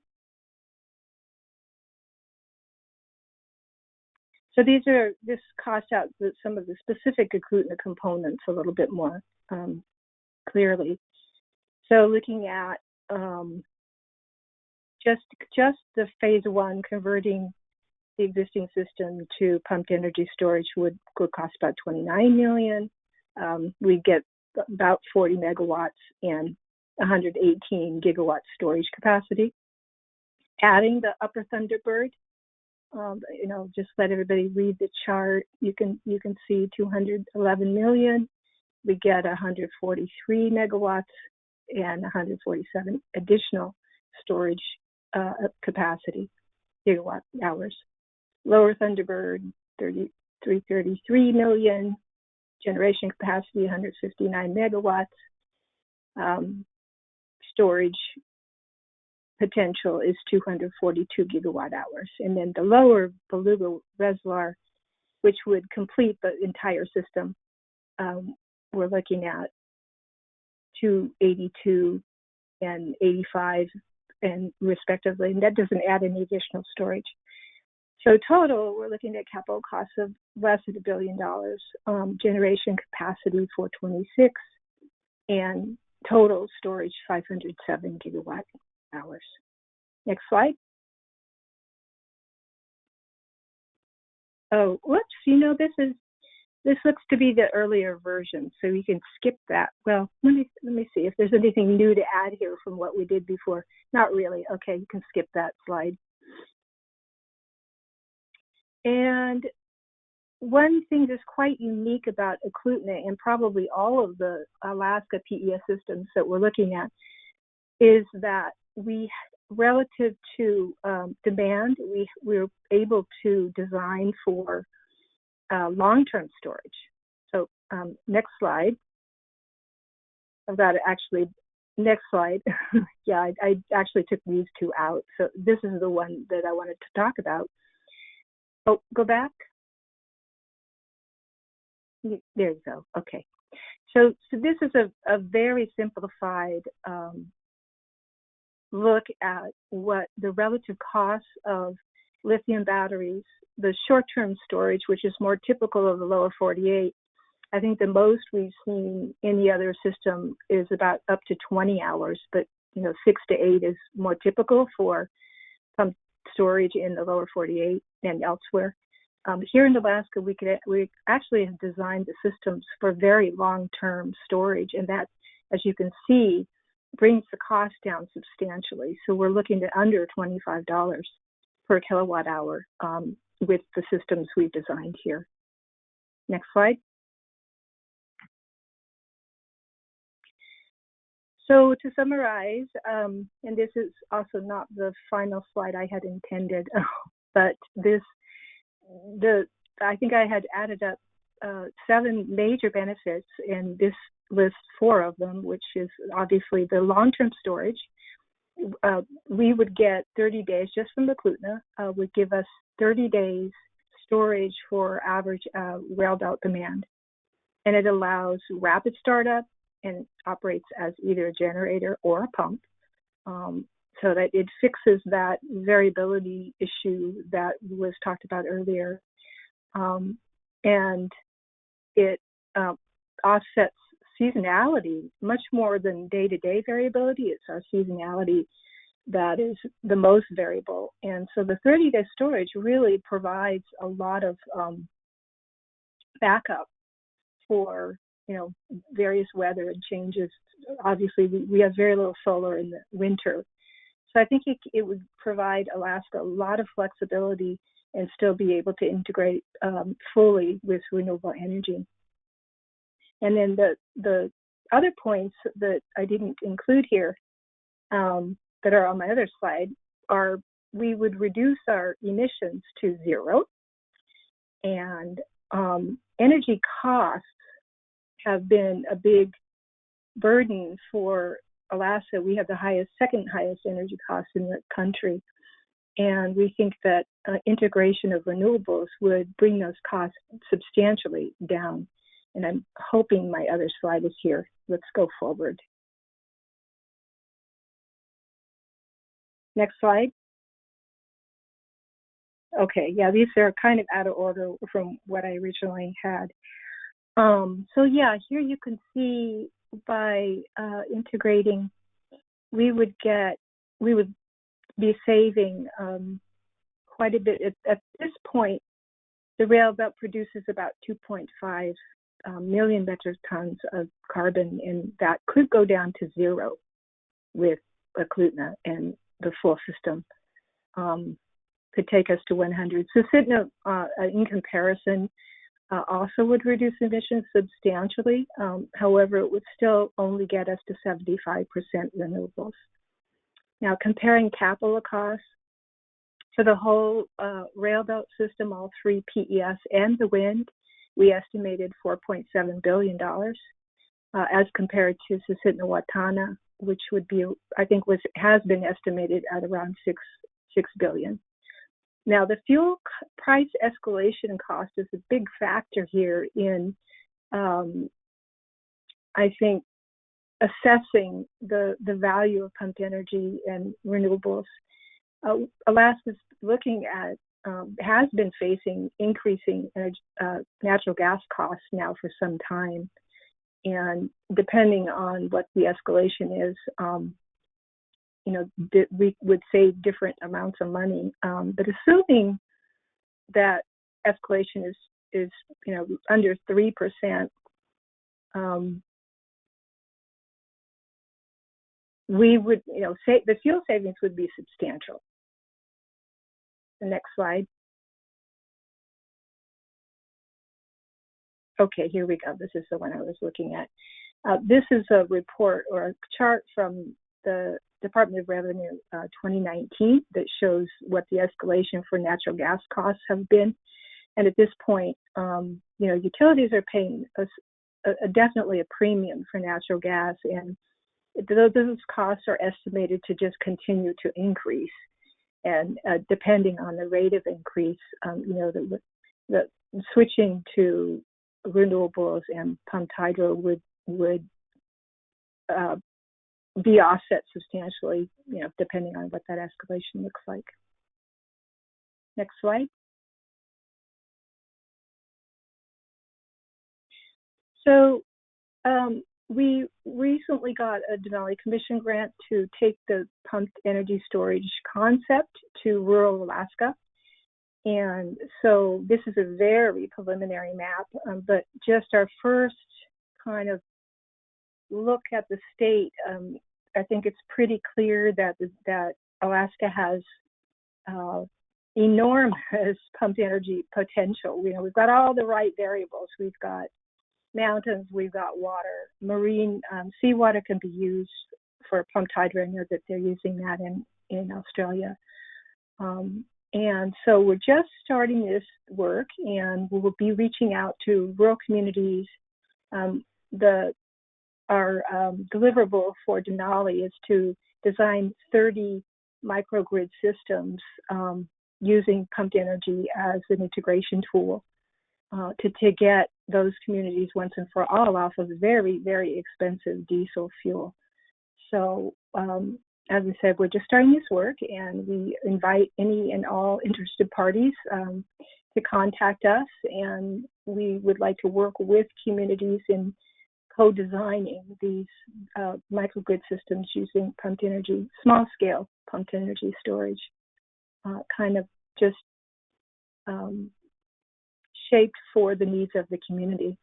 So this cost out some of the specific Eclutna components a little bit more clearly. So looking at just the phase 1, converting the existing system to pumped energy storage would cost about $29 million. We get about 40 megawatts and 118 gigawatt storage capacity. Adding the upper Thunderbird, just let everybody read the chart. You can see 211 million. We get 143 megawatts and 147 additional storage capacity. gigawatt hours. Lower Thunderbird, 333 million. Generation capacity, 159 megawatts. Storage potential is 242 gigawatt hours. And then the lower Beluga Reservoir, which would complete the entire system, we're looking at 282 and 85 and respectively, and that doesn't add any additional storage. So total, we're looking at capital costs of less than $1 billion, generation capacity 426, and total storage 507 gigawatt hours. Next slide. Oh, whoops, you know, this looks to be the earlier version, so you can skip that. Well, let me see if there's anything new to add here from what we did before. Not really. Okay, you can skip that slide. And one thing that's quite unique about Eclutna and probably all of the Alaska PES systems that we're looking at is that we, relative to demand, we're able to design for long-term storage. So next slide. I've got to actually, next slide. Yeah, I actually took these two out. So this is the one that I wanted to talk about. Oh, go back. There you go. Okay. So this is a very simplified look at what the relative costs of lithium batteries, the short-term storage, which is more typical of the lower 48. I think the most we've seen in the other system is about up to 20 hours, but 6 to 8 is more typical for some storage in the lower 48 and elsewhere. Here in Alaska, we actually have designed the systems for very long-term storage, and that, as you can see, brings the cost down substantially. So we're looking at under $25 per kilowatt hour with the systems we've designed here. Next slide. So to summarize, and this is also not the final slide I had intended, but I think I had added up 7 major benefits, and this lists 4 of them, which is obviously the long-term storage. We would get 30 days just from the Eclutna, would give us 30 days storage for average railed out demand. And it allows rapid startup and operates as either a generator or a pump, so that it fixes that variability issue that was talked about earlier. And it offsets seasonality much more than day-to-day variability. It's our seasonality that is the most variable. And so the 30-day storage really provides a lot of backup for various weather and changes. Obviously, we have very little solar in the winter. So I think it would provide Alaska a lot of flexibility and still be able to integrate fully with renewable energy. And then the other points that I didn't include here that are on my other slide are we would reduce our emissions to 0, and energy costs have been a big burden for Alaska. We have the second highest energy costs in the country. And we think that integration of renewables would bring those costs substantially down. And I'm hoping my other slide is here. Let's go forward. Next slide. Okay, yeah, these are kind of out of order from what I originally had. So yeah, here you can see by integrating, we would be saving quite a bit. At this point, the rail belt produces about 2.5 million metric tons of carbon, and that could go down to 0 with Eclutna, and the full system could take us to 100. So Sitna, in comparison, also would reduce emissions substantially. However, it would still only get us to 75% renewables. Now, comparing capital costs, For the whole rail belt system, all three PES and the wind, we estimated $4.7 billion as compared to Susitna-Watana, which would be, I think, has been estimated at around $6 billion. Now, the fuel price escalation cost is a big factor here in, I think, assessing the value of pumped energy and renewables. Alaska's looking at, has been facing increasing natural gas costs now for some time. And depending on what the escalation is, you know, we would save different amounts of money. But assuming that escalation is you know, under 3%, we would, you know, say the fuel savings would be substantial. The next slide. Okay, here we go. This is the one I was looking at. This is a report or a chart from the Department of Revenue 2019 that shows what the escalation for natural gas costs have been. And at this point, you know, utilities are paying definitely a premium for natural gas, and those costs are estimated to just continue to increase. And depending on the rate of increase, you know, the switching to renewables and pumped hydro would be offset substantially, you know, depending on what that escalation looks like. Next slide. So we recently got a Denali Commission grant to take the pumped energy storage concept to rural Alaska. And so this is a very preliminary map, but just our first kind of look at the state, I think it's pretty clear that Alaska has enormous pumped energy potential. You know, we've got all the right variables. We've got mountains, we've got water, marine, seawater can be used for pumped hydro. I know that they're using that in Australia. And so we're just starting this work, and we will be reaching out to rural communities. Our deliverable for Denali is to design 30 microgrid systems using pumped energy as an integration tool to get those communities once and for all off of very, very expensive diesel fuel. So as I said, we're just starting this work, and we invite any and all interested parties to contact us, and we would like to work with communities in co-designing these microgrid systems using pumped energy, small-scale pumped energy storage, kind of just shaped for the needs of the community.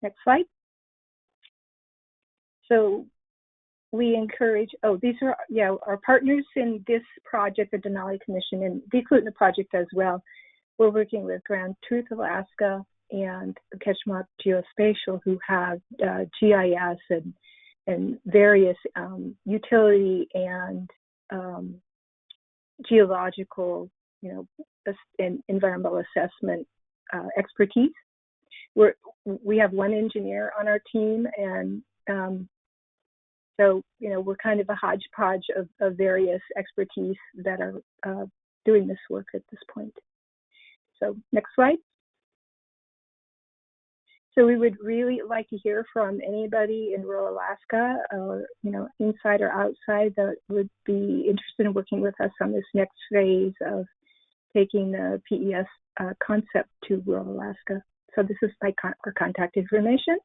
Next slide. So we encourage, these are, our partners in this project, the Denali Commission, and the Eclutna project as well. We're working with Grand Truth Alaska and Keshmok Geospatial, who have GIS and various utility and geological, and environmental assessment expertise. We have one engineer on our team, and so, we're kind of a hodgepodge of various expertise that are doing this work at this point. So next slide. So we would really like to hear from anybody in rural Alaska, inside or outside, that would be interested in working with us on this next phase of taking the PES concept to rural Alaska. So this is our contact information,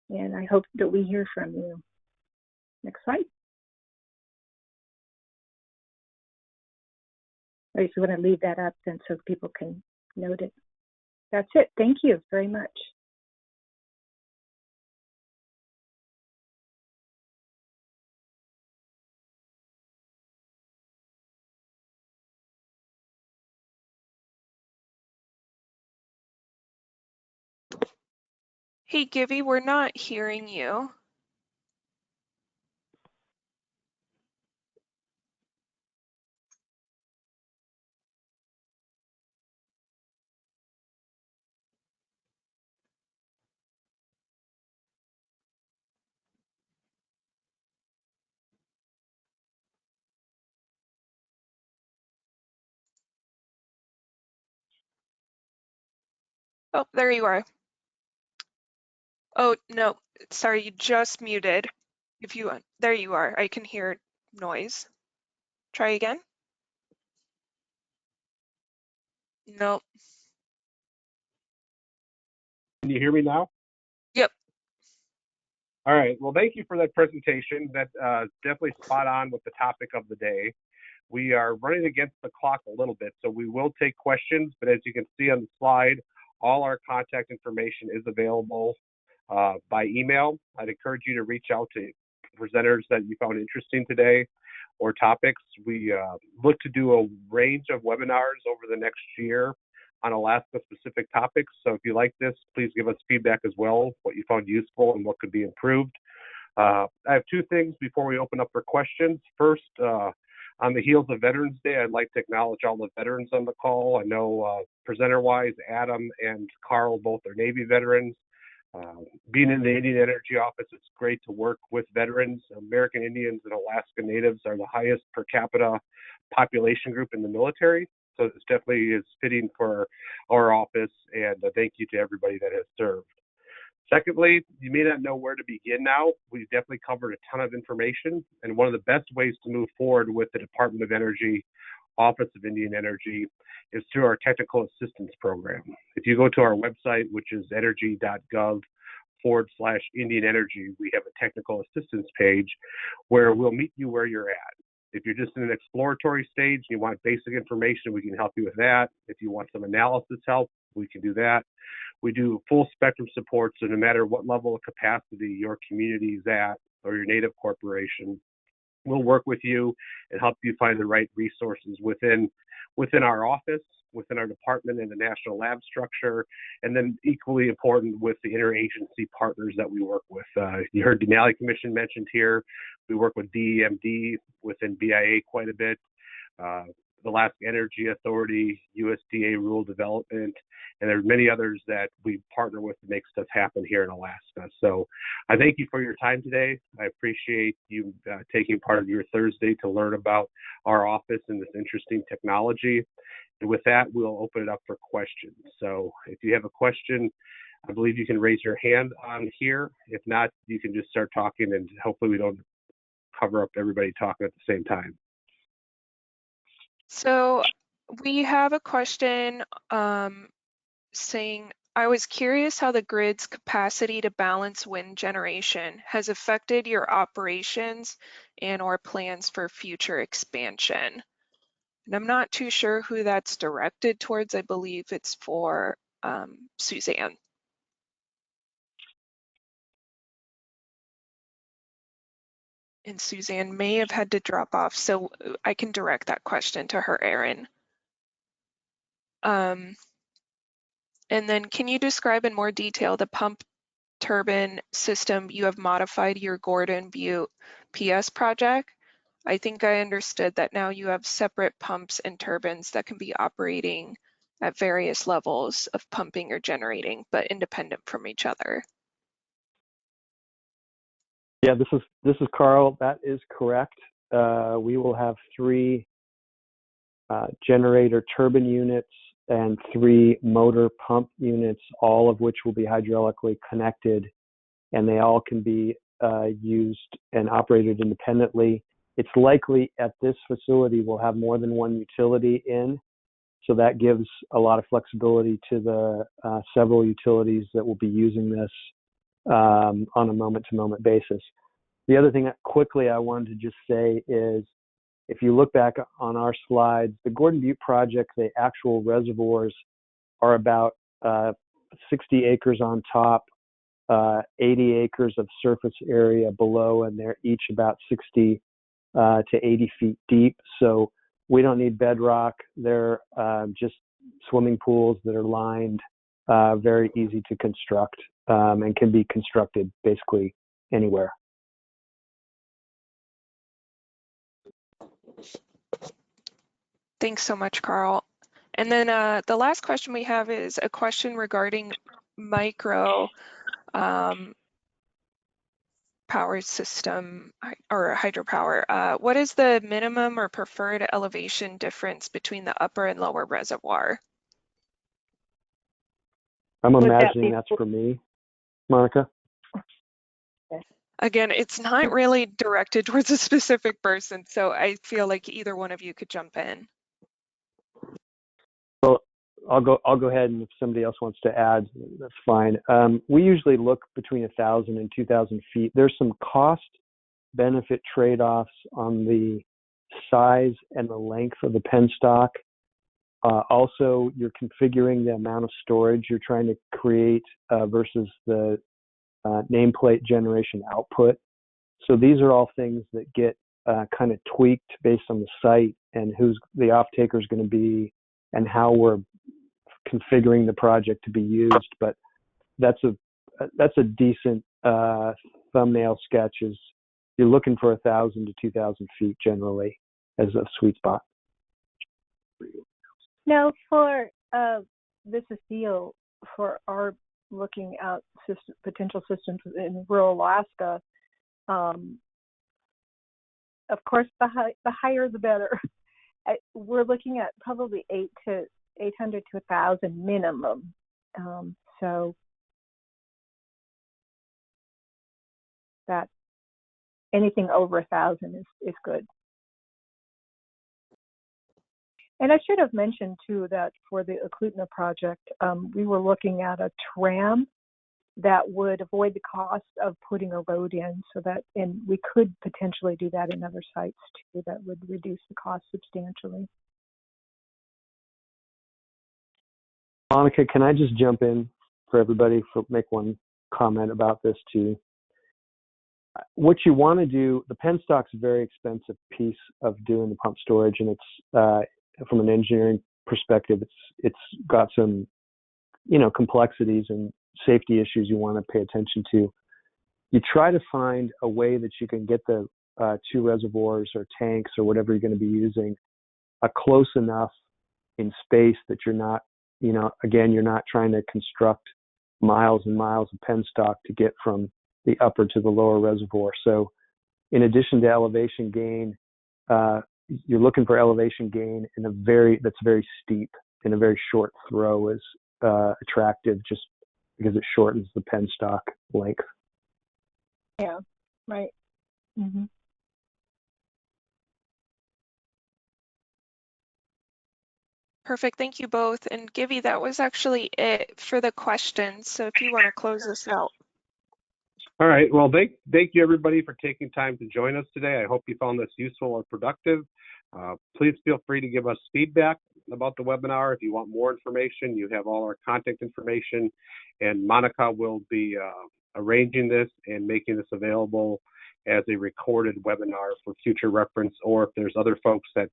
and I hope that we hear from you. Next slide. I just want to leave that up then so people can note it. That's it. Thank you very much. Hey, Gibby, we're not hearing you. Oh, there you are. Oh, no, sorry, you just muted. There you are. I can hear noise. Try again. No. Can you hear me now? Yep. All right. Well, thank you for that presentation. That definitely spot on with the topic of the day. We are running against the clock a little bit, so we will take questions. But as you can see on the slide, all our contact information is available by email. I'd encourage you to reach out to presenters that you found interesting today or topics. We look to do a range of webinars over the next year on Alaska-specific topics. So if you like this, please give us feedback as well, what you found useful and what could be improved. I have two things before we open up for questions. First, on the heels of Veterans Day, I'd like to acknowledge all the veterans on the call. I know presenter-wise, Adam and Carl both are Navy veterans. Being in the Indian Energy Office, it's great to work with veterans. American Indians and Alaska Natives are the highest per capita population group in the military. So this definitely is fitting for our office, and thank you to everybody that has served. Secondly, you may not know where to begin now. We've definitely covered a ton of information, and one of the best ways to move forward with the Department of Energy, Office of Indian Energy, is through our Technical Assistance Program. If you go to our website, which is energy.gov/Indian Energy, we have a technical assistance page where we'll meet you where you're at. If you're just in an exploratory stage and you want basic information, we can help you with that. If you want some analysis help, we can do that. We do full spectrum support, so no matter what level of capacity your community is at or your native corporation, we'll work with you and help you find the right resources within our office, within our department and the national lab structure, and then equally important with the interagency partners that we work with. You heard Denali Commission mentioned here. We work with DEMD within BIA quite a bit, the Alaska Energy Authority, USDA Rural Development, and there are many others that we partner with to make stuff happen here in Alaska. So I thank you for your time today. I appreciate you taking part of your Thursday to learn about our office and this interesting technology. And with that, we'll open it up for questions. So if you have a question, I believe you can raise your hand on here. If not, you can just start talking, and hopefully we don't cover up everybody talking at the same time. So we have a question saying, I was curious how the grid's capacity to balance wind generation has affected your operations and or plans for future expansion. And I'm not too sure who that's directed towards. I believe it's for Suzanne. And Suzanne may have had to drop off, so I can direct that question to her, Erin. And then can you describe in more detail the pump turbine system you have modified your Gordon Butte PS project? I think I understood that now you have separate pumps and turbines that can be operating at various levels of pumping or generating, but independent from each other. Yeah, this is Carl. That is correct. We will have 3 generator turbine units and 3 motor pump units, all of which will be hydraulically connected, and they all can be used and operated independently. It's likely at this facility we'll have more than one utility in, so that gives a lot of flexibility to the several utilities that will be using this on a moment-to-moment basis. The other thing quickly I wanted to just say is, if you look back on our slides, the Gordon Butte project, the actual reservoirs are about 60 acres on top, 80 acres of surface area below, and they're each about 60 to 80 feet deep. So we don't need bedrock. They're just swimming pools that are lined, very easy to construct, and can be constructed basically anywhere. Thanks so much, Carl. And then the last question we have is a question regarding micro power system or hydropower. What is the minimum or preferred elevation difference between the upper and lower reservoir? I'm Would that imagining be that's for me, Monica. Again, it's not really directed towards a specific person, so I feel like either one of you could jump in. Well, I'll go ahead, and if somebody else wants to add, that's fine. We usually look between 1,000 and 2,000 feet. There's some cost-benefit trade-offs on the size and the length of the penstock. Also, you're configuring the amount of storage you're trying to create versus the nameplate generation output. So these are all things that get kind of tweaked based on the site and who's the off-taker is going to be and how we're configuring the project to be used. But that's a decent thumbnail sketch. Is you're looking for 1,000 to 2,000 feet generally as a sweet spot. now for this is deal for our looking at potential systems in rural Alaska? Of course, the higher the better. We're looking at probably 800 to 1,000 minimum. So that anything over 1,000 is good. And I should have mentioned too that for the Eclutna project, we were looking at a tram that would avoid the cost of putting a road in, so that, and we could potentially do that in other sites too, that would reduce the cost substantially. Monica, can I just jump in for everybody make one comment about this too? What you want to do, the penstock's a very expensive piece of doing the pump storage, and it's from an engineering perspective, it's got some, complexities and safety issues you want to pay attention to. You try to find a way that you can get the two reservoirs or tanks or whatever you're going to be using close enough in space that you're not, again, you're not trying to construct miles and miles of penstock to get from the upper to the lower reservoir. So in addition to elevation gain, you're looking for elevation gain that's very steep, and a very short throw is attractive just because it shortens the penstock length. Yeah, right. Mm-hmm. Perfect. Thank you both. And Gibby, that was actually it for the questions. So if you want to close this out. All right. Well, thank you, everybody, for taking time to join us today. I hope you found this useful or productive. Please feel free to give us feedback about the webinar. If you want more information, you have all our contact information, and Monica will be arranging this and making this available as a recorded webinar for future reference, or if there's other folks that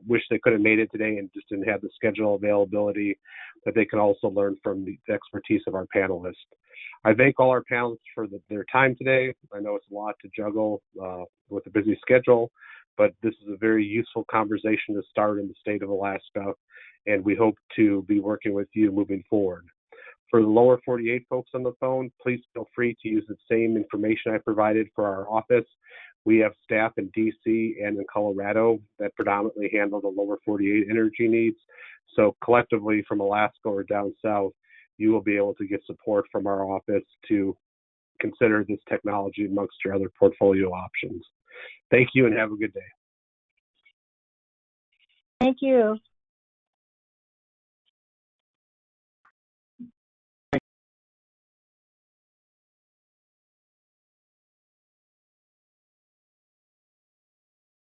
wish they could have made it today and just didn't have the schedule availability, that they can also learn from the expertise of our panelists. I thank all our panelists for their time today. I know it's a lot to juggle with a busy schedule, but this is a very useful conversation to start in the state of Alaska, and we hope to be working with you moving forward. For the lower 48 folks on the phone, please feel free to use the same information I provided for our office. We have staff in DC and in Colorado that predominantly handle the lower 48 energy needs. So collectively from Alaska or down south, you will be able to get support from our office to consider this technology amongst your other portfolio options. Thank you and have a good day. Thank you.